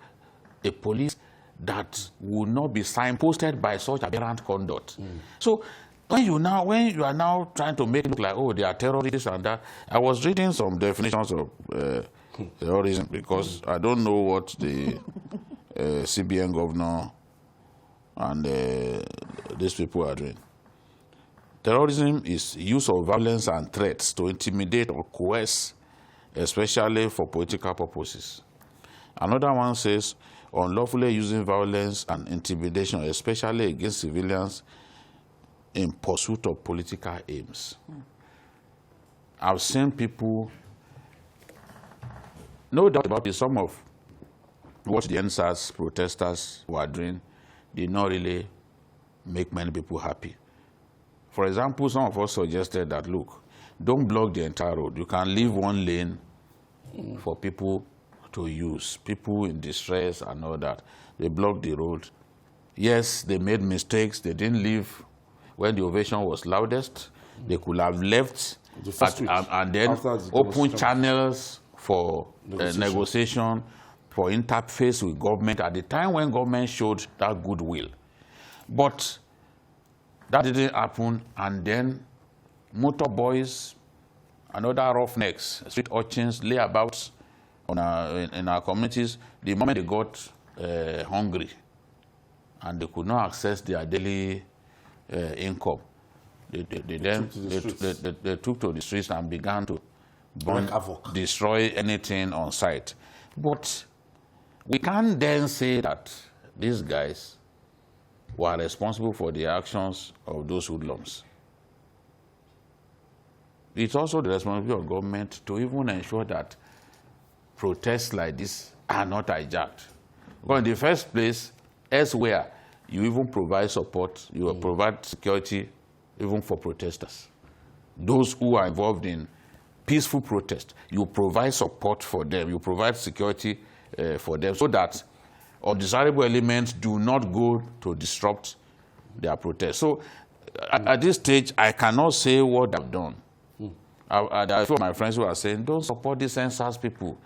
a police that will not be signposted by such aberrant conduct. So when you are now trying to make it look like, oh, they are terrorists and that, I was reading some definitions of terrorism because I don't know what the CBN governor and these people are doing. Terrorism is use of violence and threats to intimidate or coerce, especially for political purposes. Another one says, unlawfully using violence and intimidation, especially against civilians, in pursuit of political aims. I've seen people, no doubt about it, some of what the NSAS protesters were doing did not really make many people happy. For example, some of us suggested that, look, don't block the entire road. You can leave one lane for people to use, people in distress and all that. They blocked the road. Yes, they made mistakes. They didn't leave when the ovation was loudest. They could have left and then open channels for negotiation, for interface with government at the time when government showed that goodwill. But that didn't happen, and then motor boys another roughnecks, street urchins, layabouts in our communities. The moment they got hungry and they could not access their daily income, they took to the streets and began to burn, destroy anything on sight. But we can't then say that these guys were responsible for the actions of those hoodlums. It's also the responsibility of government to even ensure that protests like this are not hijacked. Because in the first place, elsewhere, you even provide support, you provide security even for protesters. Those who are involved in peaceful protest, you provide support for them, you provide security for them so that undesirable elements do not go to disrupt their protest. So at this stage, I cannot say what I've done. I feel my friends who are saying, don't support these census people.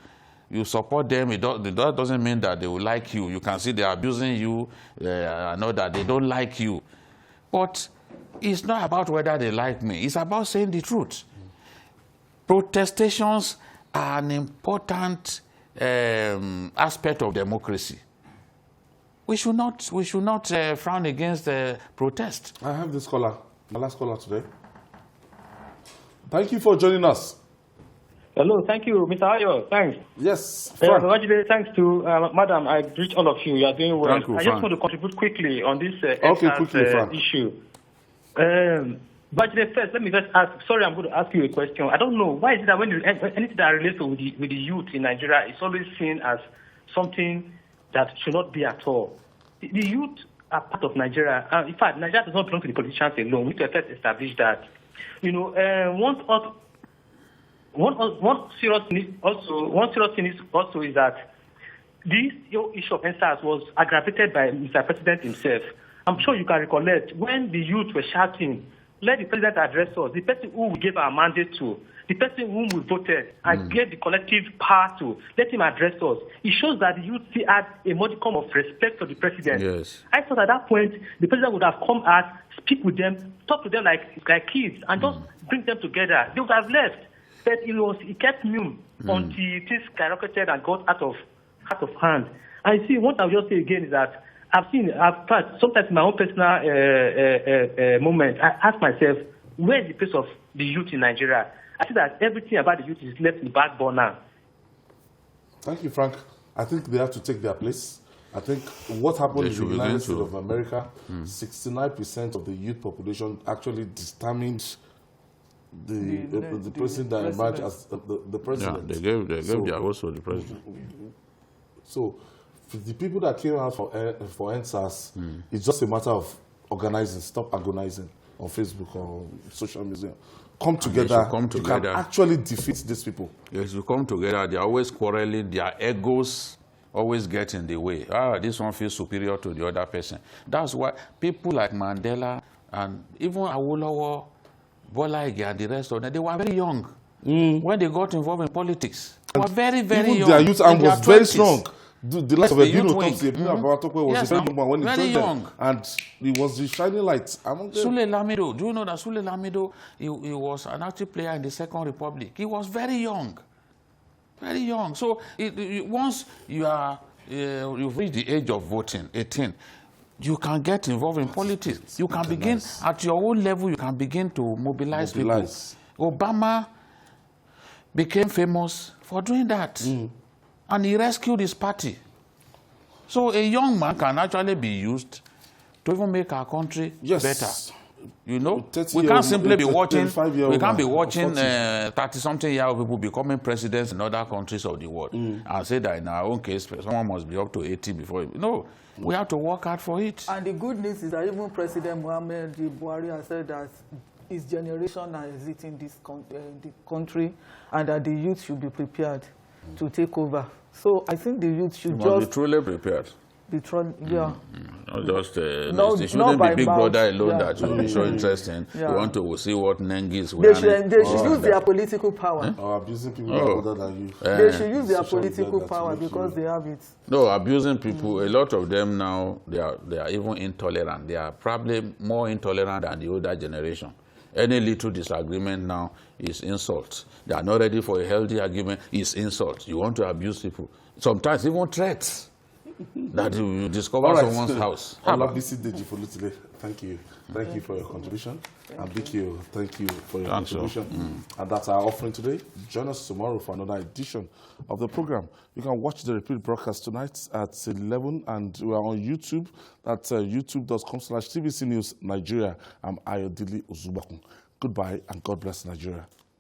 You support them, that doesn't mean that they will like you. You can see they're abusing you, I know that they don't like you. But it's not about whether they like me. It's about saying the truth. Protestations are an important aspect of democracy. We should not frown against protest. I have this caller, my last caller today. Thank you for joining us. Hello, thank you, Mr. Ayo. Thanks. Yes, thanks to Madam. I greet all of you. You are doing well. Thank you, I just want to contribute quickly on this issue. But first, let me just ask. Sorry, I'm going to ask you a question. I don't know why is it that when anything that relates with the youth in Nigeria is always seen as something that should not be at all. The youth are part of Nigeria. In fact, Nigeria does not belong to the politicians alone. We need to first establish that. You know, one serious thing also is that this issue of NSAS was aggravated by Mr. President himself. I'm sure you can recollect when the youth were shouting, "Let the president address us," the person who we gave our mandate to, the person whom we voted and gave the collective power to, let him address us. It shows that the youth still had a modicum of respect for the president. Yes. I thought at that point the president would have come out, speak with them, talk to them like kids, and just bring them together. They would have left. But he kept mum until things skyrocketed and got out of hand. And see, what I'll just say again is that I've sometimes in my own personal moment, I ask myself, where is the place of the youth in Nigeria? I see that everything about the youth is left in the back burner. Thank you, Frank. I think they have to take their place. I think what happened in the United States of America, 69% of the youth population actually determined the person that emerged as the president. Yeah, they gave their votes to the president. So the people that came out for NSAS, it's just a matter of organizing. Stop agonizing on Facebook or social media. Come together. You can actually defeat these people. Yes, you come together. They're always quarreling. Their egos always get in the way. This one feels superior to the other person. That's why people like Mandela and even Awolowo, Bola Ige and the rest of them, they were very young when they got involved in politics. They were very, very young. Even their youth arm was very strong. The likes of Ebino was very young when he joined them, and he was the shining light among them. Sule Lamido, do you know that Sule Lamido, he was an active player in the Second Republic. He was very young. Very young. So once you've reached the age of voting, 18, you can get involved in politics. You can begin, at your own level, you can begin to mobilize people. Obama became famous for doing that. And he rescued his party. So a young man can actually be used to even make our country better. You know, we can't simply be watching. We can't be watching 30-something-year-old people becoming presidents in other countries of the world and say that in our own case, someone must be up to 80 before. No, we have to work hard for it. And the good news is that even President Muhammad Buhari has said that his generation are exiting this the country, and that the youth should be prepared to take over. So I think the youth should just be truly prepared. Not just it shouldn't be Big Brother alone that will be so interesting. You want to see what Nengi is wearing. They should use their political power. Abusing people other than you. They should use their political power because they have it. No, abusing people. A lot of them now they are even intolerant. They are probably more intolerant than the older generation. Any little disagreement now is insult. They are not ready for a healthy argument, is insult. You want to abuse people. Sometimes even threats that you discover someone's house. Olabisi, thank you. Thank you for your contribution. And Bikio, thank you for your contribution. And that's our offering today. Join us tomorrow for another edition of the program. You can watch the repeat broadcast tonight at 11, and we are on YouTube. That's youtube.com/TVC News Nigeria. I'm Ayodele Uzubakun. Goodbye and God bless Nigeria.